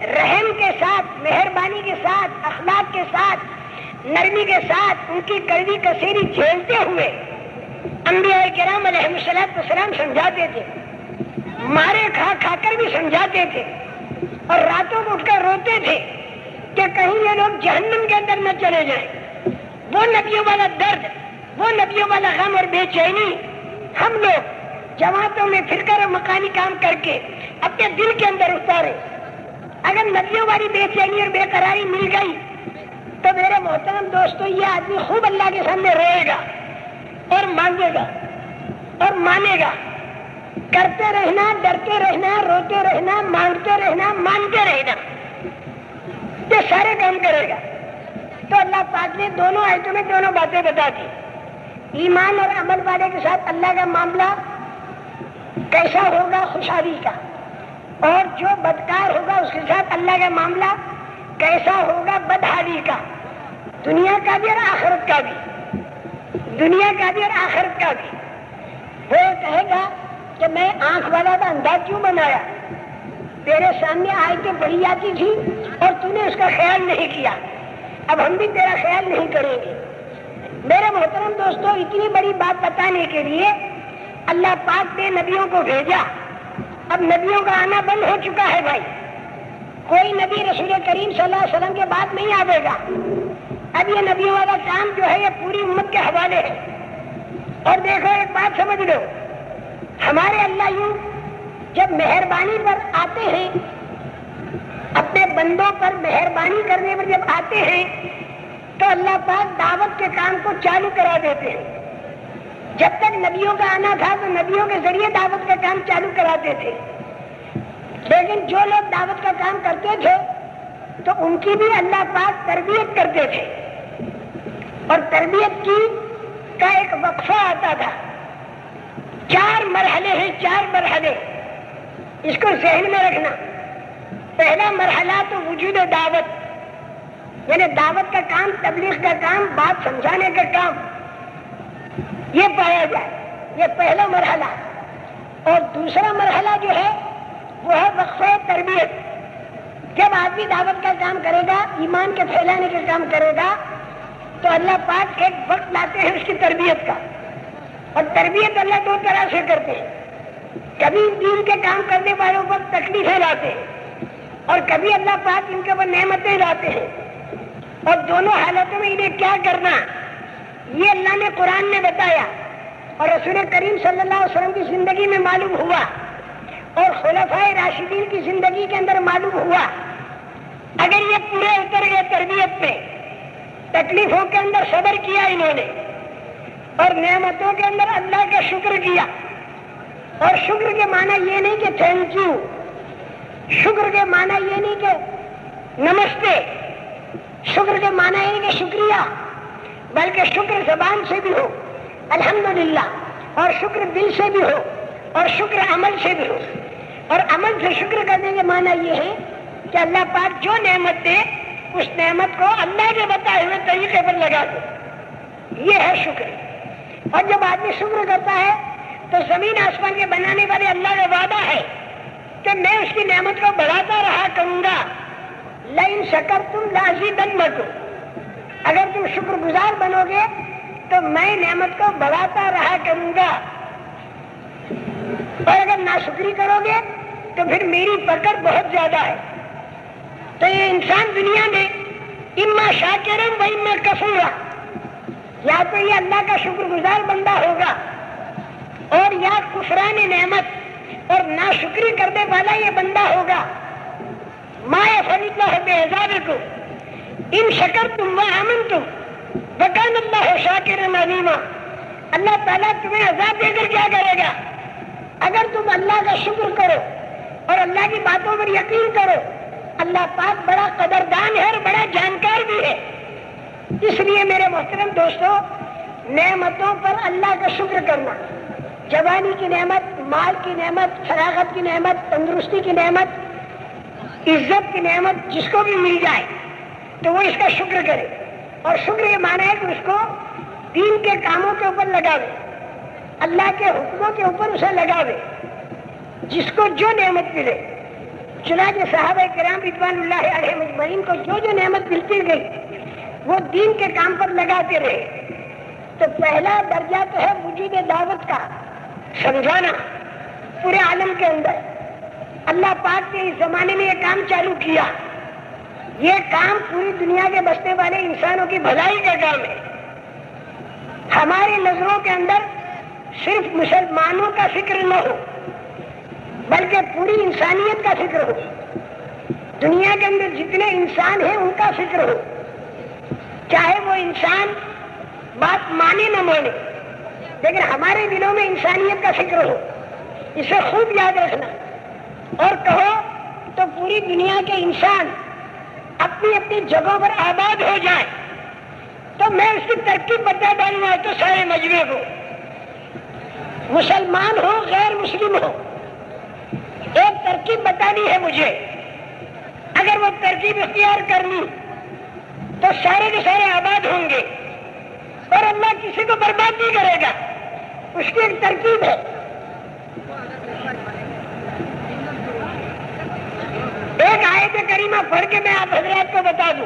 رحم کے ساتھ، مہربانی کے ساتھ، اخلاق کے ساتھ، نرمی کے ساتھ، ان کی کڑوی کسیری جھیلتے ہوئے انبیاء کرام علیہ السلام سمجھاتے تھے، مارے کھا کھا کر بھی سمجھاتے تھے، اور راتوں کو اٹھ کر روتے تھے کہ کہیں یہ لوگ جہنم کے اندر نہ چلے جائیں۔ وہ نبیوں والا درد، وہ نبیوں والا غم اور بے چینی ہم لوگ جماعتوں میں پھر کر اور مکانی کام کر کے اپنے دل کے اندر اتارے۔ اگر نبیوں والی بے چینی اور بے قراری مل گئی تو میرے محترم دوستو یہ آدمی خوب اللہ کے سامنے روئے گا اور مانگے گا اور مانے گا۔ کرتے رہنا، ڈرتے رہنا، روتے رہنا، مانگتے رہنا، مانتے رہنا، یہ سارے کام کرے گا۔ تو اللہ پاک نے دونوں آیتوں میں دونوں باتیں بتا دی، ایمان اور عمل والے کے ساتھ اللہ کا معاملہ کیسا ہوگا، خوشحالی کا، اور جو بدکار ہوگا اس کے ساتھ اللہ کا معاملہ کیسا ہوگا، بدحالی کا، دنیا کا بھی اور آخرت کا بھی، دنیا کا بھی اور آخرت کا بھی۔ وہ کہے گا کہ میں آنکھ والا تھا، اندھا کیوں بنایا، تیرے سامنے آیتیں پڑھی جاتی تھی اور تو نے اس کا خیال نہیں کیا، اب ہم بھی تیرا خیال نہیں کریں گے۔ میرے محترم دوستو، اتنی بڑی بات بتانے کے لیے اللہ پاک نے نبیوں کو بھیجا۔ اب نبیوں کا آنا بند ہو چکا ہے بھائی، کوئی نبی رسول کریم صلی اللہ علیہ وسلم کے بعد نہیں آئے گا۔ اب یہ نبیوں والا کام جو ہے یہ پوری امت کے حوالے ہے۔ اور دیکھو ایک بات سمجھ لو، ہمارے اللہ یوں جب مہربانی پر آتے ہیں، اپنے بندوں پر مہربانی کرنے پر جب آتے ہیں تو اللہ پاک دعوت کے کام کو چالو کرا دیتے ہیں۔ جب تک نبیوں کا آنا تھا تو نبیوں کے ذریعے دعوت کا کام چالو کراتے تھے، لیکن جو لوگ دعوت کا کام کرتے تھے تو ان کی بھی اللہ پاک تربیت کرتے تھے، اور تربیت کی کا ایک وقفہ آتا تھا۔ 4 مرحلے ہیں، 4 مرحلے، اس کو ذہن میں رکھنا۔ پہلا مرحلہ تو وجود دعوت، یعنی دعوت کا کام، تبلیغ کا کام، بات سمجھانے کا کام، یہ پایا جائے، یہ پہلا مرحلہ۔ اور دوسرا مرحلہ جو ہے وہ ہے وقفہ تربیت۔ جب آدمی دعوت کا کام کرے گا، ایمان کے پھیلانے کا کام کرے گا، تو اللہ پاک ایک وقت لاتے ہیں اس کی تربیت کا۔ اور تربیت اللہ 2 طرح سے کرتے ہیں، کبھی دین کے کام کرنے والوں پر تکلیفیں لاتے ہیں، اور کبھی اللہ پاک ان کے اوپر نعمتیں لاتے ہیں، اور دونوں حالتوں میں انہیں کیا کرنا یہ اللہ نے قرآن میں بتایا، اور رسول کریم صلی اللہ علیہ وسلم کی زندگی میں معلوم ہوا، اور خلفائے راشدین کی زندگی کے اندر معلوم ہوا۔ اگر یہ پورے اتر گئے تربیت پہ، تکلیفوں کے اندر صبر کیا انہوں نے، اور نعمتوں کے اندر اللہ کا شکر کیا، اور شکر کے معنی یہ نہیں کہ تھینک یو، شکر کے معنی یہ نہیں کہ نمستے، شکر کے معنی یہ نہیں کہ شکریہ، بلکہ شکر زبان سے بھی ہو الحمدللہ، اور شکر دل سے بھی ہو، اور شکر عمل سے بھی ہو۔ اور عمل سے شکر کرنے کے معنی یہ ہے کہ اللہ پاک جو نعمت دے اس نعمت کو اللہ کے بتائے ہوئے طریقے پر لگا دے، یہ ہے شکر۔ اور جب آدمی شکر کرتا ہے تو زمین آسمان کے بنانے والے اللہ کا وعدہ ہے کہ میں اس کی نعمت کو بڑھاتا رہا کروں گا، لئن شکرتم لازیدنکم، اگر تم شکر گزار بنو گے تو میں نعمت کو بڑھاتا رہا کروں گا، اور اگر ناشکری کرو گے تو پھر میری پکڑ بہت زیادہ ہے۔ تو یہ انسان دنیا میں اما شاکرا و اما کفورا، یا تو یہ اللہ کا شکر گزار بندہ ہوگا، اور یا کفران نعمت اور ناشکری کرنے والا یہ بندہ ہوگا۔ ما یفعل اللہ بعذابکم ان شکرتم وآمنتم وکان اللہ شاکرا علیما، اللہ تعالیٰ تمہیں عذاب دے کر کیا کرے گا اگر تم اللہ کا شکر کرو اور اللہ کی باتوں پر یقین کرو۔ اللہ پاک بڑا قدردان ہے اور بڑا جانکار بھی ہے۔ اس لیے میرے محترم دوستو، نعمتوں پر اللہ کا شکر کرنا، جوانی کی نعمت، مال کی نعمت، فراغت کی نعمت، تندرستی کی نعمت، عزت کی نعمت، جس کو بھی مل جائے تو وہ اس کا شکر کرے۔ اور شکر یہ معنی ہے کہ اس کو دین کے کاموں کے اوپر لگاوے، اللہ کے حکموں کے اوپر اسے لگاوے، جس کو جو نعمت ملے۔ چنانچہ صحابہ کرام رضوان اللہ علیہ مجمعین کو جو جو نعمت ملتی گئی وہ دین کے کام پر لگاتے رہے۔ تو پہلا درجہ تو ہے وجود دعوت کا، سمجھانا پورے عالم کے اندر۔ اللہ پاک نے اس زمانے میں یہ کام چالو کیا، یہ کام پوری دنیا کے بسنے والے انسانوں کی بھلائی کا کام ہے۔ ہماری نظروں کے اندر صرف مسلمانوں کا فکر نہ ہو بلکہ پوری انسانیت کا فکر ہو، دنیا کے اندر جتنے انسان ہیں ان کا فکر ہو، چاہے وہ انسان بات مانے نہ مانے، لیکن ہمارے دلوں میں انسانیت کا فکر ہو۔ اسے خوب یاد رکھنا، اور کہو تو پوری دنیا کے انسان اپنی اپنی جگہوں پر آباد ہو جائیں تو میں اس کی ترکیب بتا ڈالوں گا تو سارے مجمع کو، مسلمان ہو غیر مسلم ہو، ایک ترکیب بتانی ہے مجھے۔ اگر وہ ترکیب اختیار کر لوں تو سارے کے سارے آباد ہوں گے، اور اللہ کسی کو برباد نہیں کرے گا، اس کی ایک ترکیب ہے۔ ایک آیت کریمہ پڑھ کے میں آپ حضرات کو بتا دوں۔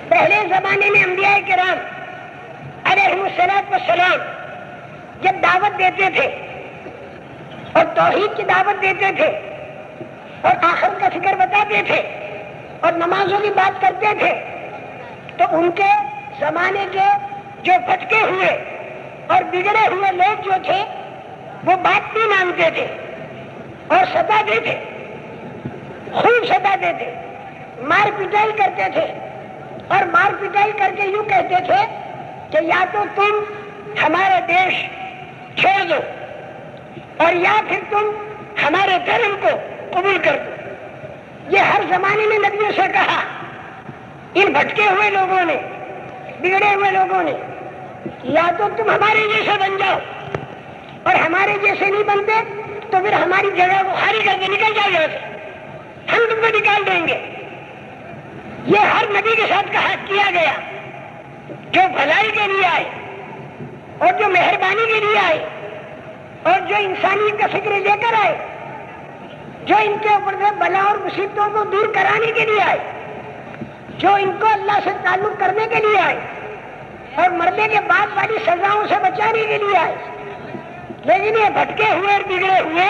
پہلے زمانے میں انبیاء کرام علیہم الصلوۃ والسلام جب دعوت دیتے تھے اور توحید کی دعوت دیتے تھے اور آخرت کا فکر بتاتے تھے اور نمازوں کی بات کرتے تھے، تو ان کے زمانے کے جو بھٹکے ہوئے اور بگڑے ہوئے لوگ جو تھے وہ بات نہیں مانتے تھے اور ستاتے تھے، خوب ستاتے تھے، مار پٹائی کرتے تھے، اور مار پٹائی کر کے یوں کہتے تھے کہ یا تو تم ہمارا دیش چھوڑ دو اور یا پھر تم ہمارے دھرم کو قبول کر دو۔ یہ ہر زمانے میں نبیوں سے کہا، ان بھٹکے ہوئے لوگوں نے، بگڑے ہوئے لوگوں نے، یا تو تم ہمارے جیسے بن جاؤ، اور ہمارے جیسے نہیں بنتے تو پھر ہماری جگہ کو خالی کر کے نکل جاؤ یہاں سے، ہم تم کو نکال دیں گے۔ یہ ہر نبی کے ساتھ کہا کیا گیا، جو بھلائی کے لیے آئے اور جو مہربانی کے لیے آئے اور جو انسانیت کا فکر لے کر آئے، جو ان کے اوپر سے بلا اور مصیبتوں کو دور کرانے کے لیے آئے، جو ان کو اللہ سے تعلق کرنے کے لیے آئے اور مرنے کے بعد والی سزاؤں سے بچانے کے لیے آئے۔ لیکن یہ بھٹکے ہوئے اور بگڑے ہوئے،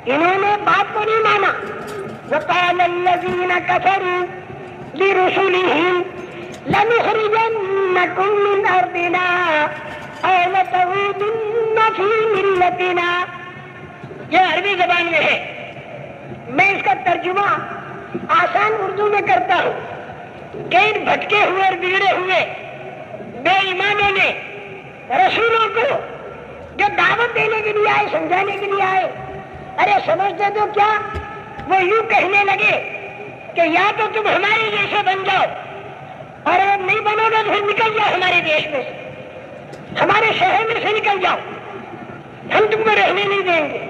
انہوں نے بات کو نہیں مانا۔ وَقَالَ الَّذِينَ كَفَرُوا لِرُسُلِهِمْ لَنُخْرِجَنَّكُمْ مِنْ أَرْضِنَا أَوْ لَتَعُودُنَّ فِي مِلَّتِنَا۔ یہ عربی زبان میں ہے، میں اس کا ترجمہ آسان اردو میں کرتا ہوں کہ ان بھٹکے ہوئے اور بگڑے ہوئے بے ایمانوں نے رسولوں کو جو دعوت دینے کے لیے آئے، سمجھانے کے لیے آئے، ارے سمجھتے تو کیا، وہ یوں کہنے لگے کہ یا تو تم ہمارے جیسے بن جاؤ، اور اگر نہیں بنو گے تو پھر نکل جاؤ ہمارے دیش میں سے، ہمارے شہر میں سے نکل جاؤ، ہم تم کو رہنے نہیں دیں گے۔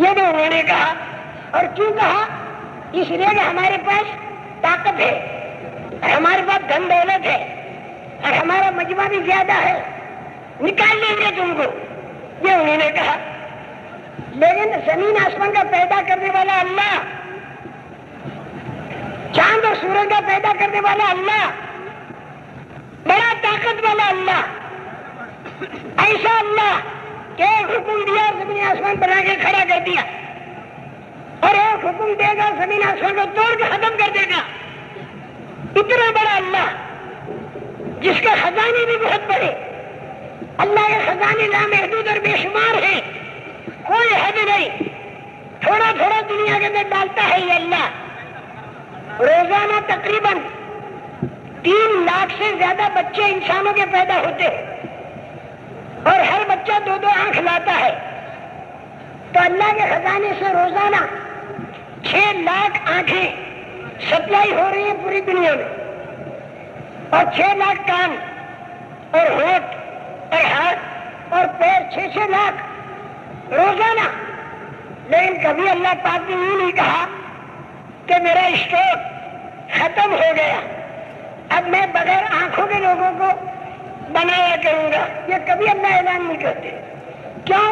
یہ تو انہوں نے کہا، اور کیوں کہا؟ اس لیے کہ ہمارے پاس طاقت ہے، اور ہمارے پاس دھن دولت ہے، اور ہمارا مجمع بھی زیادہ ہے، نکال لیں گے تم کو، یہ انہوں نے کہا۔ لیکن زمین آسمان کا پیدا کرنے والا اللہ، چاند اور سورج کا پیدا کرنے والا اللہ، بڑا طاقت والا اللہ، ایسا اللہ کہ ایک حکم دیا اور زمین آسمان بنا کے کھڑا کر دیا، اور ایک حکم دے گا زمین آسمان کو توڑ کے ختم کر دے گا۔ اتنا بڑا اللہ جس کے خزانے بھی بہت بڑے، اللہ کے خزانے لامحدود اور بے شمار ہیں، کوئی حد نہیں، تھوڑا تھوڑا دنیا کے اندر ڈالتا ہے یہ اللہ۔ روزانہ تقریباً 3 لاکھ سے زیادہ بچے انسانوں کے پیدا ہوتے ہیں، اور ہر بچہ 2 آنکھ لاتا ہے، تو اللہ کے خزانے سے روزانہ 6 لاکھ آنکھیں سپلائی ہو رہی ہیں پوری دنیا میں، اور 6 لاکھ کان اور ہونٹ اور ہاتھ اور پیر، 6 لاکھ روزانہ۔ لیکن کبھی اللہ پاک نے یہ نہیں کہا کہ میرا اسٹاک ختم ہو گیا، اب میں بغیر آنکھوں کے لوگوں کو بنایا کروں گا، یہ کبھی اللہ اعلان نہیں کرتے۔ کیوں؟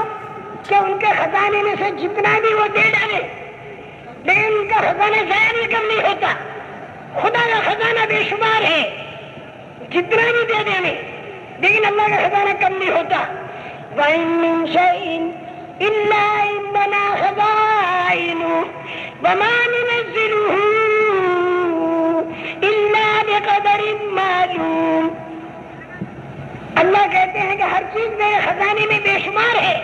کہ ان کے خزانے میں سے جتنا بھی وہ دے ڈالے، لیکن ان کا خزانہ ضائع بھی کم نہیں ہوتا۔ خدا کا خزانہ بے شمار ہے، جتنا بھی دے دینے، لیکن اللہ کا خزانہ کم نہیں ہوتا۔ وَإِن مِّن شَيْءٍ إِلَّا عِندَنَا خَزَائِنُهُ وَمَا نُنَزِّلُهُ إِلَّا بِقَدَرٍ مَّعْلُومٍ۔ اللہ کہتے ہیں کہ ہر چیز میرے خزانے میں بے شمار ہے،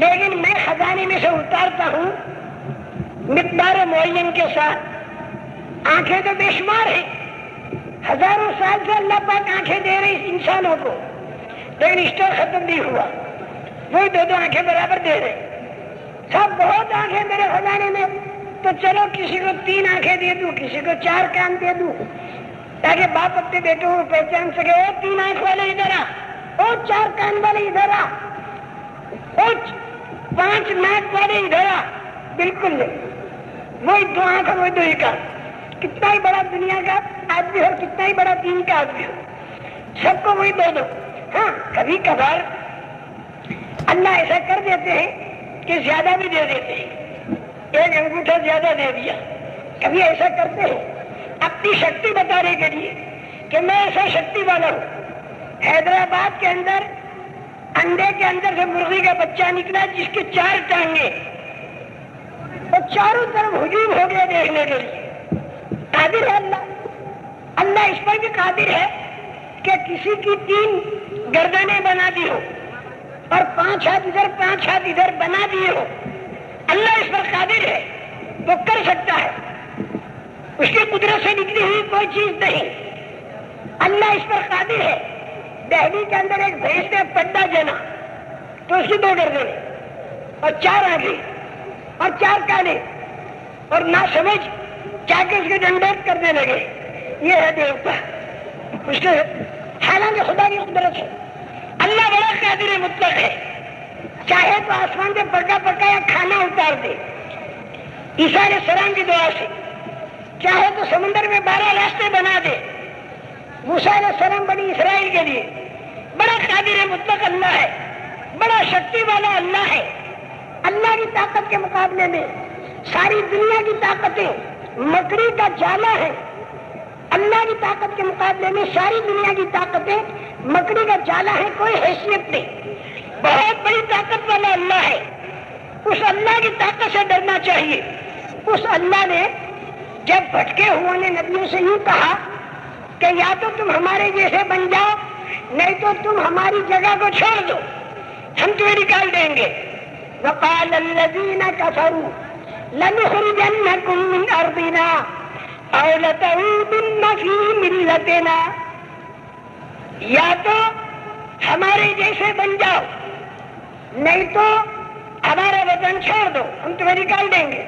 لیکن میں خزانے میں سے اتارتا ہوں مقدار معین کے ساتھ۔ آنکھیں تو بے شمار ہیں، ہزاروں سال سے اللہ پاک آنکھیں دے رہے اس انسانوں کو، لیکن اسٹاک ختم نہیں ہوا، وہی 2 آنکھیں برابر دے رہے۔ سب بہت آنکھیں میرے خزانے میں، تو چلو کسی کو 3 آنکھیں دے دوں، کسی کو 4 کان دے دوں، تاکہ باپ اپنے بیٹوں کو پہچان سکے، 3 آنکھ والے ادھر آ، اور 4 کان والے ادھر آ، اور 5 ناک والے ادھر آ۔ بالکل نہیں، وہی 2 آنکھ اور وہی 2 کان۔ کتنا ہی بڑا دنیا کا آدمی ہو، کتنا ہی بڑا دین کا آدمی ہو، سب کو وہی 2۔ ہاں کبھی کبھار اللہ ایسا کر دیتے ہیں کہ زیادہ بھی دے دیتے ہیں، 1 انگوٹھا زیادہ دے دیا۔ کبھی ایسا کرتے ہیں اپنی شکتی بتانے کے لیے کہ میں ایسا شکتی والا ہوں۔ حیدرآباد کے اندر انڈے کے اندر سے مرغی کا بچہ نکلا جس کے 4 ٹانگیں، وہ چاروں طرف ہجوم ہو گیا دیکھنے کے لیے۔ قادر ہے اللہ، اللہ اس پر بھی قادر ہے کہ کسی کی 3 گردنیں بنا دی ہو اور 5 ہاتھ ادھر 5 ہاتھ ادھر بنا دیے ہو، اللہ اس پر قادر ہے، وہ کر سکتا ہے، اس کی قدرت سے نکلی ہوئی کوئی چیز نہیں، اللہ اس پر قادر ہے۔ دہلی کے اندر ایک بھینس نے پڈا جنا تو اس کی 2 گردنیں اور 4 آنکھیں اور 4 کانیں، اور نہ سمجھ کیا کہ اس کے ڈنڈوت کرنے لگے. یہ ہے دیوتا. اس کے حالانکہ خدا کی قدرت ہے. اللہ بڑا قادر مطلق ہے. چاہے تو آسمان سے پکا پکا یا کھانا اتار دے عیسیٰ علیہ السلام کی دعا سے. چاہے تو سمندر میں 12 راستے بنا دے موسیٰ علیہ السلام بنی اسرائیل کے لیے. بڑا قادر مطلق اللہ ہے. بڑا شکتی والا اللہ ہے. اللہ کی طاقت کے مقابلے میں ساری دنیا کی طاقتیں مکڑی کا جالا ہے. اللہ کی طاقت کے مقابلے میں ساری دنیا کی طاقتیں مکڑی کا جالا ہے. کوئی حیثیت نہیں. بہت بڑی طاقت والا اللہ ہے. اس اللہ کی طاقت سے ڈرنا چاہیے. اس اللہ نے جب بھٹکے ہوئے نے نبیوں سے یوں کہا کہ یا تو تم ہمارے جیسے بن جاؤ نہیں تو تم ہماری جگہ کو چھوڑ دو, ہم تمہیں نکال دیں گے. وقال الذین کفروا لنخرجنکم من ارضنا او لتعودن فی ملتنا. یا تو ہمارے جیسے بن جاؤ نہیں تو ہمارا وطن چھوڑ دو, ہم تمہیں نکال دیں گے.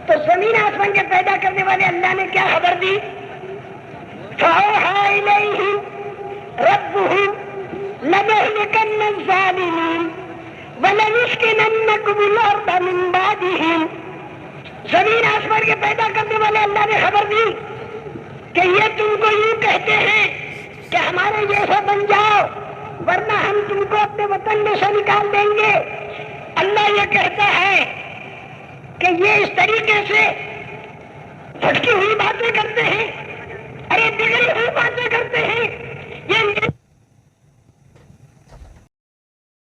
تو زمین آسمان کے پیدا کرنے والے اللہ نے کیا خبر دی؟ فَأَوْحَىٰ إِلَيْهِمْ رَبُّهُمْ لَنُهْلِكَنَّ الظَّالِمِينَ وَلَنُسْكِنَنَّكُمُ الْأَرْضَ مِن بَعْدِهِمْ. زمین آسمان کے پیدا کرنے والے اللہ نے خبر دی کہ یہ تم کو یوں کہتے ہیں کہ ہمارے جیسا بن جاؤ ورنہ ہم تم کو اپنے وطن میں سے نکال دیں گے. اللہ یہ کہتا ہے کہ یہ اس طریقے سے بھٹکی ہوئی باتیں کرتے ہیں, ارے بگڑی ہوئی باتیں کرتے ہیں. یہ